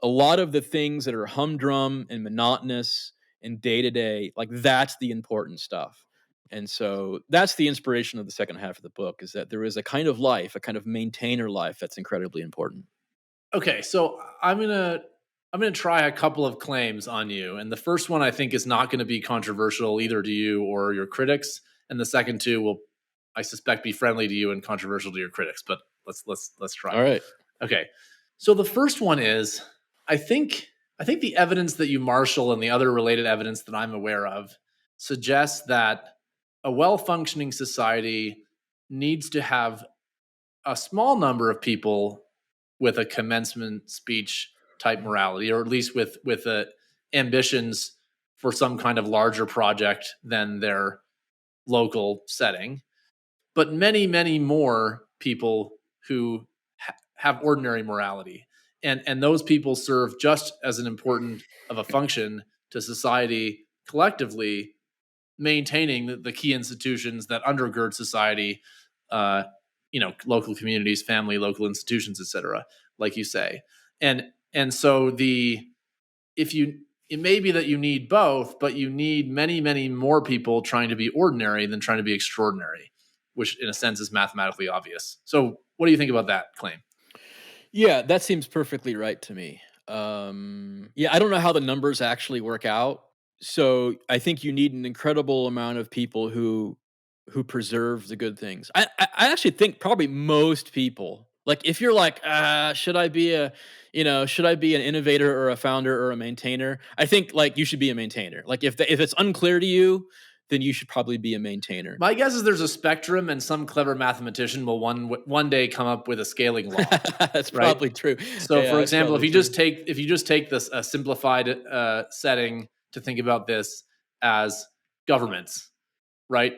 a lot of the things that are humdrum and monotonous and day to day, like, that's the important stuff. And so that's the inspiration of the second half of the book, is that there is a kind of life, a kind of maintainer life, that's incredibly important. Okay, so I'm gonna try a couple of claims on you, and the first one I think is not going to be controversial either to you or your critics, and the second two will, I suspect, be friendly to you and controversial to your critics. But let's try. All right. Okay, so the first one is, I think the evidence that you marshal and the other related evidence that I'm aware of suggests that a well-functioning society needs to have a small number of people with a commencement speech type morality, or at least with ambitions for some kind of larger project than their local setting, but many more people who have ordinary morality, and those people serve just as an important of a function to society collectively, maintaining the key institutions that undergird society, uh, local communities, family, local institutions, etc., like you say. And so if you it may be that you need both, but you need many more people trying to be ordinary than trying to be extraordinary, which in a sense is mathematically obvious. So what do you think about that claim? Yeah, that seems perfectly right to me. Yeah, I don't know how the numbers actually work out. So I think you need an incredible amount of people who preserve the good things. I actually think probably most people, like, if you're like, should I be an innovator or a founder or a maintainer? I think, like, you should be a maintainer. Like, if it's unclear to you, then you should probably be a maintainer. My guess is there's a spectrum, and some clever mathematician will one day come up with a scaling law. That's Right? probably true. So, Yeah, for that's example, probably true. if you just take this simplified setting to think about this as governments, right?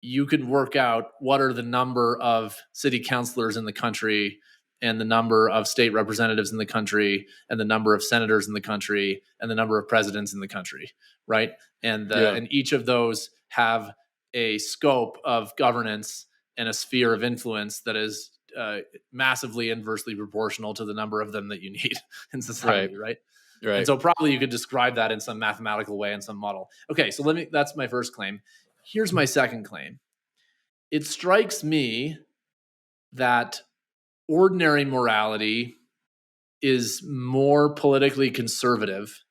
You can work out what are the number of city councilors in the country, and the number of state representatives in the country, and the number of senators in the country, and the number of presidents in the country, right? Yeah. And each of those have a scope of governance and a sphere of influence that is massively inversely proportional to the number of them that you need in society, right? Right. And so probably you could describe that in some mathematical way, in some model. Okay, so that's my first claim. Here's my second claim. It strikes me that ordinary morality is more politically conservative,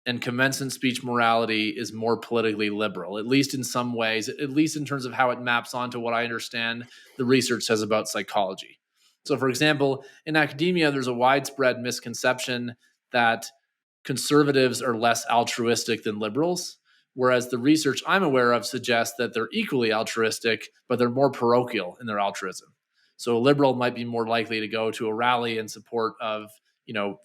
and commencement speech morality is more politically liberal, at least in some ways, at least in terms of how it maps onto what I understand the research says about psychology. So, for example, in academia, there's a widespread misconception that conservatives are less altruistic than liberals, whereas the research I'm aware of suggests that they're equally altruistic, but they're more parochial in their altruism. So a liberal might be more likely to go to a rally in support of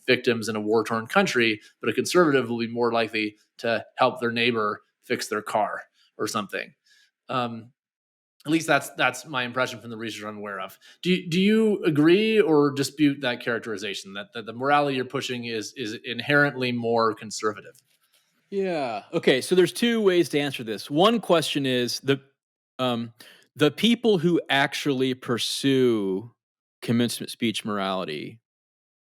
victims in a war-torn country, but a conservative will be more likely to help their neighbor fix their car or something. At least that's my impression from the research I'm aware of. Do you agree or dispute that characterization, that the morality you're pushing is inherently more conservative? Yeah. Okay. So there's two ways to answer this. One question is the people who actually pursue commencement speech morality,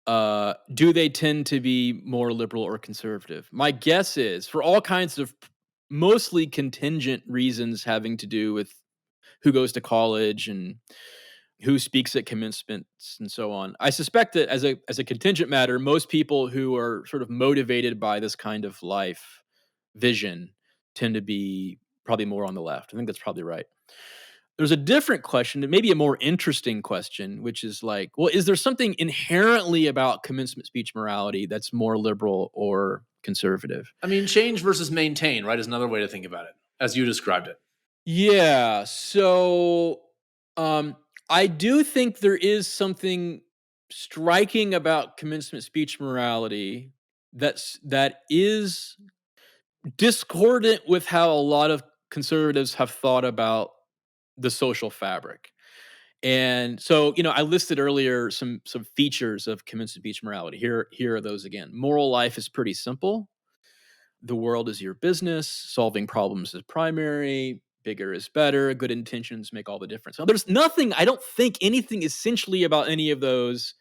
do they tend to be more liberal or conservative? My guess is, for all kinds of mostly contingent reasons having to do with who goes to college and who speaks at commencements and so on, I suspect that as a contingent matter, most people who are sort of motivated by this kind of life vision tend to be probably more on the left. I think that's probably right. there's a different question, maybe a more interesting question, which is like, well, is there something inherently about commencement speech morality that's more liberal or conservative? I mean, change versus maintain, right, is another way to think about it, as you described it. Yeah. So I do think there is something striking about commencement speech morality that is discordant with how a lot of conservatives have thought about the social fabric. And so, I listed earlier some features of commencement speech morality. Here are those again. Moral life is pretty simple. The world is your business. Solving problems is primary. Bigger is better. Good intentions make all the difference. Now, there's nothing, I don't think anything essentially about any of those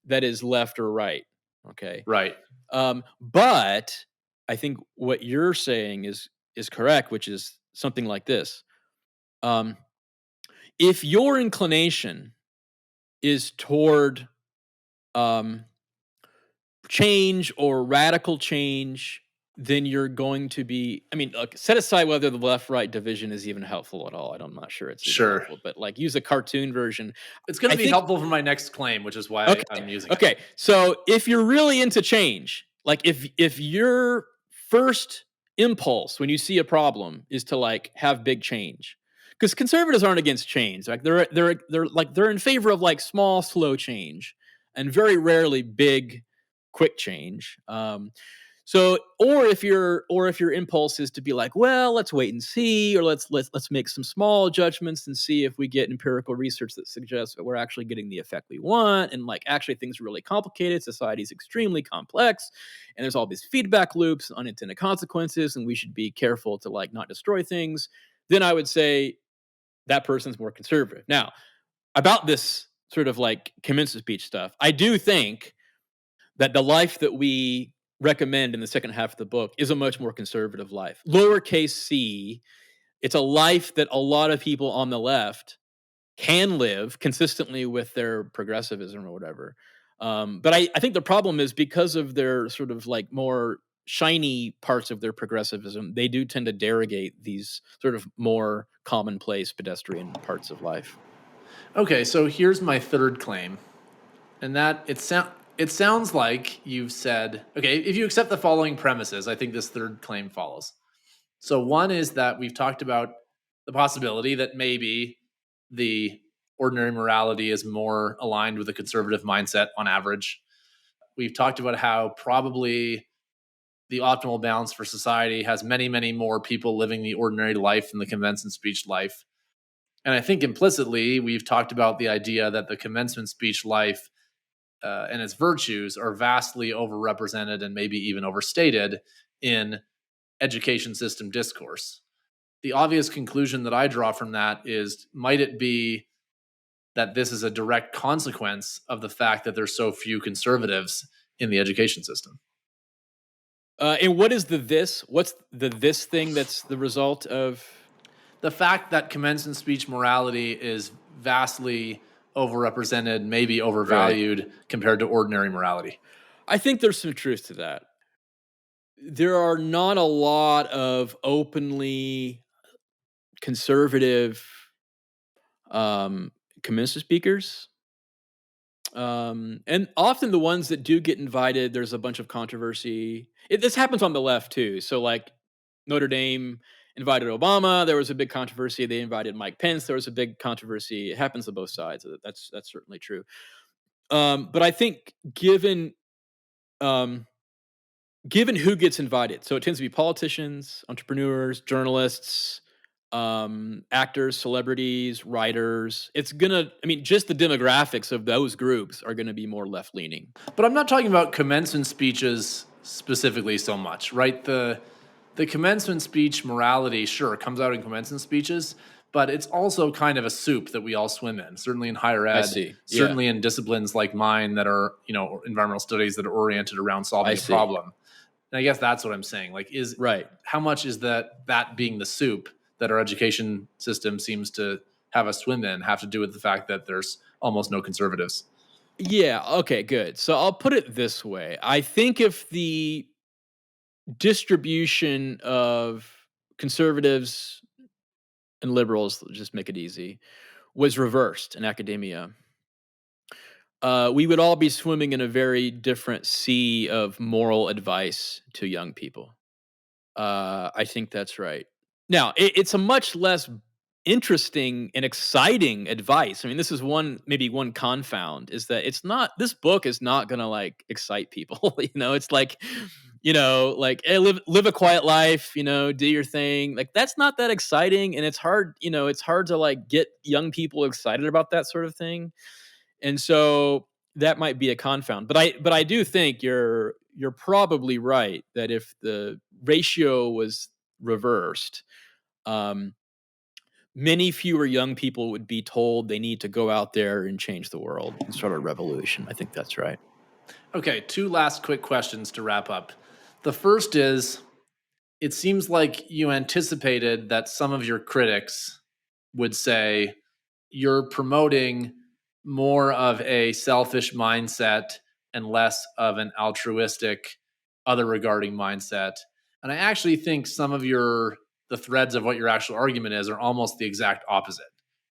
that is left or right. Okay. Right. But I think what you're saying is correct, which is something like this. If your inclination is toward change or radical change, then you're going to be, look, set aside whether the left-right division is even helpful at all. I'm not sure it's even Sure. helpful, but like use a cartoon version. It's going to be helpful for my next claim, which is why I'm using it. Okay, so if you're really into change, like if your first impulse when you see a problem is to like have big change, because conservatives aren't against change, like they're in favor of like small, slow change, and very rarely big, quick change. So, or if your impulse is to be like, well, let's wait and see, or let's make some small judgments and see if we get empirical research that suggests that we're actually getting the effect we want, and like actually things are really complicated, society is extremely complex, and there's all these feedback loops, unintended consequences, and we should be careful to like not destroy things. Then I would say that person's more conservative. Now, about this sort of like commencement speech stuff, I do think that the life that we recommend in the second half of the book is a much more conservative life. Lowercase c, it's a life that a lot of people on the left can live consistently with their progressivism or whatever. But I think the problem is because of their sort of like more shiny parts of their progressivism, they do tend to derogate these sort of more commonplace pedestrian parts of life. Okay, so here's my third claim, and that it sounds like you've said, okay, if you accept the following premises, I think this third claim follows. So one is that we've talked about the possibility that maybe the ordinary morality is more aligned with a conservative mindset on average. We've talked about how probably the optimal balance for society has many, many more people living the ordinary life than the commencement speech life. And I think implicitly, we've talked about the idea that the commencement speech life and its virtues are vastly overrepresented and maybe even overstated in education system discourse. The obvious conclusion that I draw from that is, might it be that this is a direct consequence of the fact that there's so few conservatives in the education system? And what is what's the this thing that's the result of? The fact that commencement speech morality is vastly overrepresented, maybe overvalued compared to ordinary morality. I think there's some truth to that. There are not a lot of openly conservative commencement speakers. And often the ones that do get invited, there's a bunch of controversy. This happens on the left too. So like Notre Dame invited Obama, there was a big controversy. They invited Mike Pence, there was a big controversy. It happens on both sides. That's certainly true. But I think given who gets invited, so it tends to be politicians, entrepreneurs, journalists, actors, celebrities, writers. It's gonna, just the demographics of those groups are gonna be more left leaning. But I'm not talking about commencement speeches specifically so much, right? The commencement speech morality, sure, comes out in commencement speeches, but it's also kind of a soup that we all swim in, certainly in higher ed, certainly in disciplines like mine that are, environmental studies that are oriented around solving a problem. And I guess that's what I'm saying. Like, how much is that being the soup that our education system seems to have us swim in have to do with the fact that there's almost no conservatives? Yeah, okay, good. So I'll put it this way. I think if the distribution of conservatives and liberals just make it easy, was reversed in academia, we would all be swimming in a very different sea of moral advice to young people. I think that's right. Now, it's a much less interesting and exciting advice. I mean, this is maybe one confound is that this book is not going to like excite people. It's like, like, hey, live a quiet life, do your thing. Like, that's not that exciting. And it's hard to like get young people excited about that sort of thing. And so that might be a confound. But I do think you're probably right that if the ratio was reversed, um, many fewer young people would be told they need to go out there and change the world and start a revolution. I think that's right. Okay, two last quick questions to wrap up. The first is, it seems like you anticipated that some of your critics would say you're promoting more of a selfish mindset and less of an altruistic, other regarding mindset. And I actually think some of the threads of what your actual argument is are almost the exact opposite,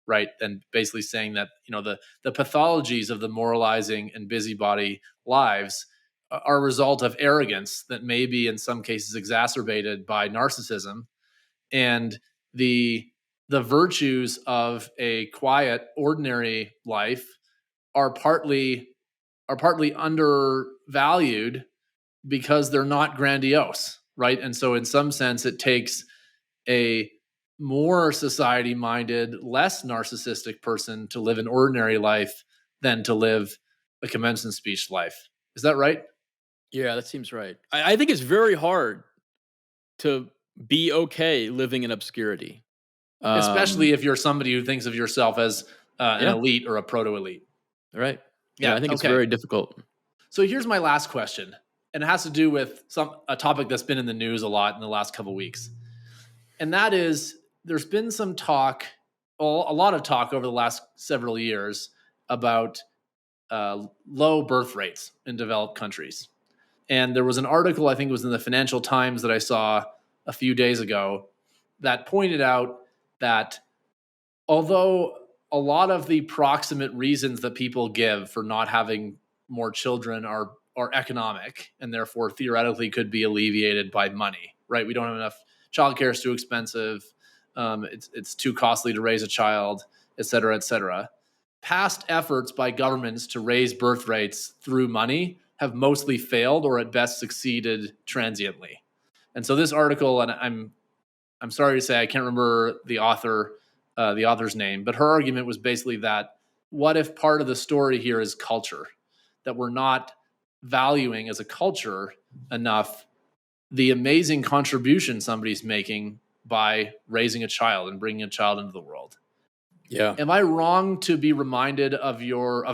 right? And basically saying that, the pathologies of the moralizing and busybody lives are a result of arrogance that may be in some cases exacerbated by narcissism, and the virtues of a quiet ordinary life are partly undervalued because they're not grandiose, right? And so in some sense it takes a more society minded, less narcissistic person to live an ordinary life than to live a commencement speech life. Is that right? Yeah, that seems right. I think it's very hard to be okay living in obscurity. Especially if you're somebody who thinks of yourself as an Yeah, elite or a proto elite. right. Yeah, Yeah. I think it's Okay. very difficult. So here's my last question, and it has to do with a topic that's been in the news a lot in the last couple of weeks, and that is there's been some talk, well, a lot of talk over the last several years about low birth rates in developed countries. And there was an article, I think it was in the Financial Times, that I saw a few days ago that pointed out that although a lot of the proximate reasons that people give for not having more children are economic and therefore theoretically could be alleviated by money, right? We don't have enough. Childcare is too expensive. It's too costly to raise a child, et cetera, et cetera. Past efforts by governments to raise birth rates through money have mostly failed or at best succeeded transiently. And so this article, and I'm sorry to say I can't remember the author's name, but her argument was basically that what if part of the story here is culture, that we're not valuing as a culture enough the amazing contribution somebody's making by raising a child and bringing a child into the world. Yeah. Am I wrong to be reminded of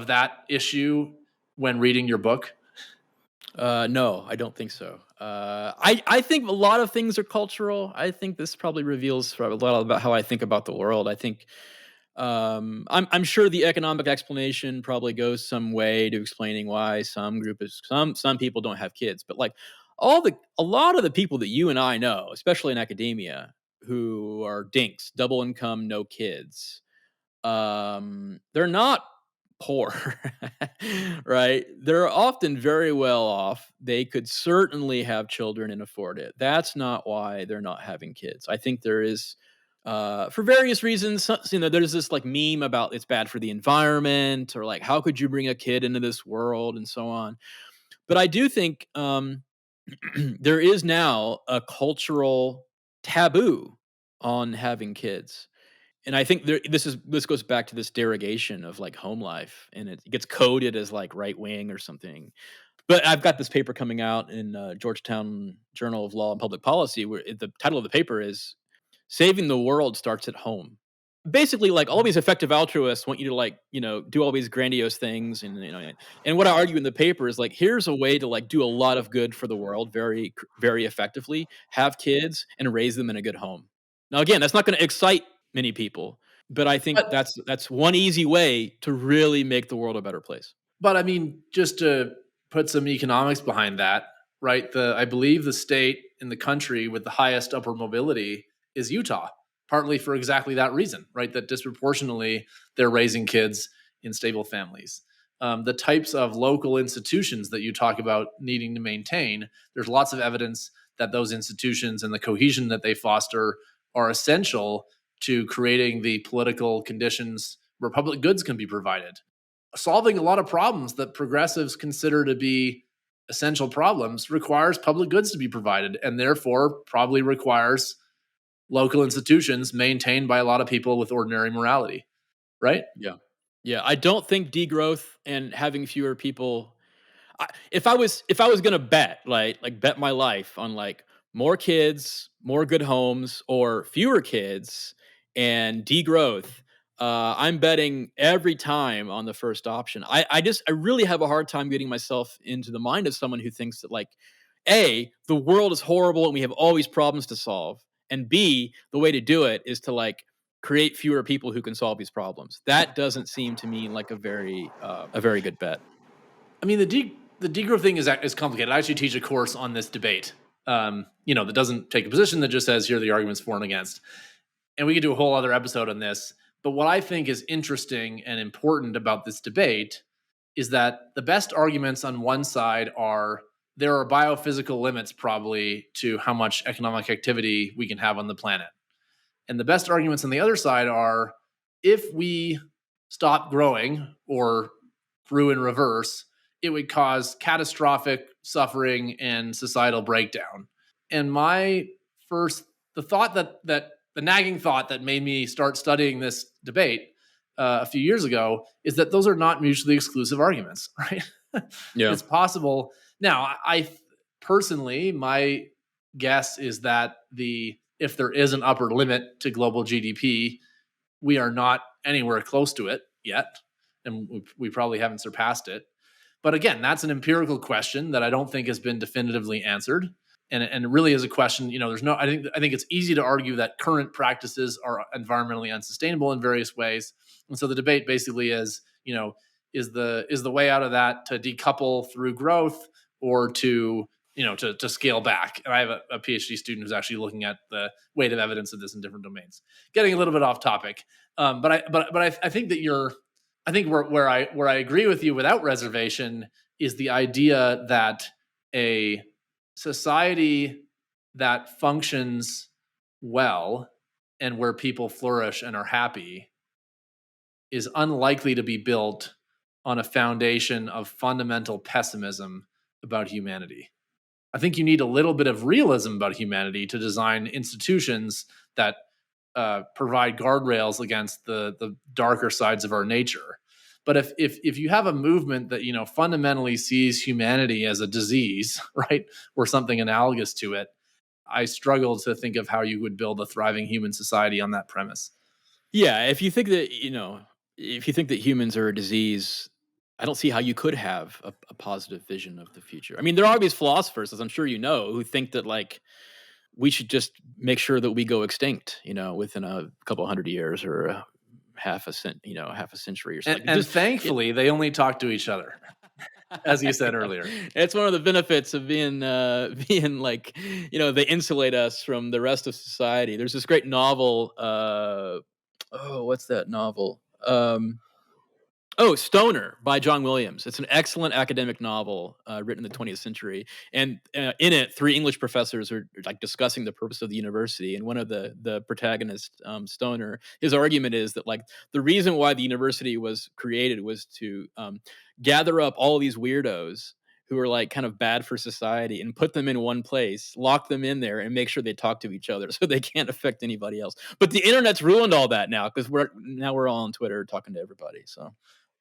that issue when reading your book? No, I don't think so. I think a lot of things are cultural. I think this probably reveals a lot about how I think about the world. I think I'm sure the economic explanation probably goes some way to explaining why some people don't have kids, but like a lot of the people that you and I know, especially in academia, who are dinks, double income, no kids, they're not poor, right? They're often very well off. They could certainly have children and afford it. That's not why they're not having kids. I think there is, for various reasons, there's this like meme about it's bad for the environment or like, how could you bring a kid into this world and so on. But I do think there is now a cultural taboo on having kids. And I think this goes back to this derogation of like home life, and it gets coded as like right wing or something. But I've got this paper coming out in Georgetown Journal of Law and Public Policy, where the title of the paper is "Saving the World Starts at Home." Basically, like all these effective altruists want you to like do all these grandiose things, and what I argue in the paper is like here's a way to like do a lot of good for the world very effectively. Have kids and raise them in a good home. Now, again, that's not going to excite many people, but I think But that's one easy way to really make the world a better place. But I mean, just to put some economics behind that, right? I believe the state in the country with the highest upward mobility is Utah. partly for exactly that reason, right? That disproportionately they're raising kids in stable families. The types of local institutions that you talk about needing to maintain, there's lots of evidence that those institutions and the cohesion that they foster are essential to creating the political conditions where public goods can be provided. Solving a lot of problems that progressives consider to be essential problems requires public goods to be provided, and therefore probably requires local institutions maintained by a lot of people with ordinary morality, right? Yeah. Yeah. I don't think degrowth and having fewer people, if I was gonna bet, like bet my life on like more kids, more good homes, or fewer kids and degrowth, I'm betting every time on the first option. I really have a hard time getting myself into the mind of someone who thinks that like A, the world is horrible and we have all these problems to solve, and B, the way to do it is to like create fewer people who can solve these problems. That doesn't seem to me like a very good bet. I mean, the degrowth thing is complicated. I actually teach a course on this debate, that doesn't take a position, that just says here are the arguments for and against. And we could do a whole other episode on this. But what I think is interesting and important about this debate is that the best arguments on one side are there are biophysical limits probably to how much economic activity we can have on the planet. And the best arguments on the other side are if we stop growing or grew in reverse, it would cause catastrophic suffering and societal breakdown. And the nagging thought that made me start studying this debate a few years ago is that those are not mutually exclusive arguments, right? Yeah. It's possible. Now, I personally, my guess is that if there is an upper limit to global GDP, we are not anywhere close to it yet, and we probably haven't surpassed it. But again, that's an empirical question that I don't think has been definitively answered. And it really is a question, I think it's easy to argue that current practices are environmentally unsustainable in various ways. And so the debate basically is, is the way out of that to decouple through growth or to scale back. And I have a PhD student who's actually looking at the weight of evidence of this in different domains. Getting a little bit off topic. But I think that I think where I agree with you without reservation is the idea that a society that functions well and where people flourish and are happy is unlikely to be built on a foundation of fundamental pessimism about humanity. I think you need a little bit of realism about humanity to design institutions that provide guardrails against the darker sides of our nature. But if you have a movement that fundamentally sees humanity as a disease, right, or something analogous to it, I struggle to think of how you would build a thriving human society on that premise. Yeah, if you think that humans are a disease, I don't see how you could have a positive vision of the future. I mean, there are these philosophers, as I'm sure you know, who think that like we should just make sure that we go extinct, within a couple hundred years or half a century or something. And thankfully, they only talk to each other, as you said earlier. It's one of the benefits of being like, they insulate us from the rest of society. There's this great novel. What's that novel? Stoner by John Williams. It's an excellent academic novel written in the 20th century. And in it, 3 English professors are like discussing the purpose of the university. And one of the protagonists, Stoner, his argument is that like the reason why the university was created was to gather up all these weirdos who are like kind of bad for society and put them in one place, lock them in there, and make sure they talk to each other so they can't affect anybody else. But the internet's ruined all that now because we're all on Twitter talking to everybody. So.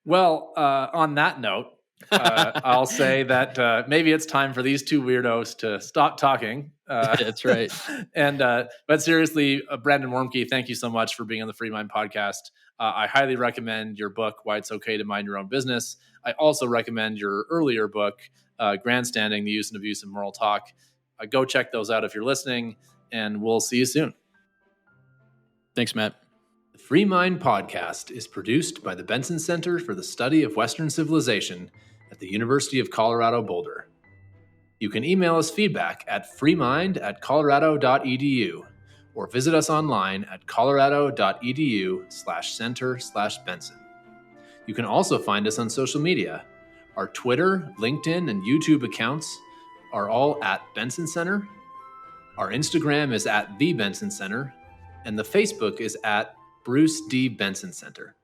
Well, on that note, I'll say that maybe it's time for these 2 weirdos to stop talking. That's right. But seriously, Brandon Warmke, thank you so much for being on the Free Mind podcast. I highly recommend your book, Why It's Okay to Mind Your Own Business. I also recommend your earlier book, Grandstanding, The Use and Abuse of Moral Talk. Go check those out if you're listening, and we'll see you soon. Thanks, Matt. The Free Mind podcast is produced by the Benson Center for the Study of Western Civilization at the University of Colorado Boulder. You can email us feedback at freemind@colorado.edu or visit us online at colorado.edu/center/Benson. You can also find us on social media. Our Twitter, LinkedIn, and YouTube accounts are all at Benson Center. Our Instagram is at The Benson Center, and the Facebook is at Bruce D. Benson Center.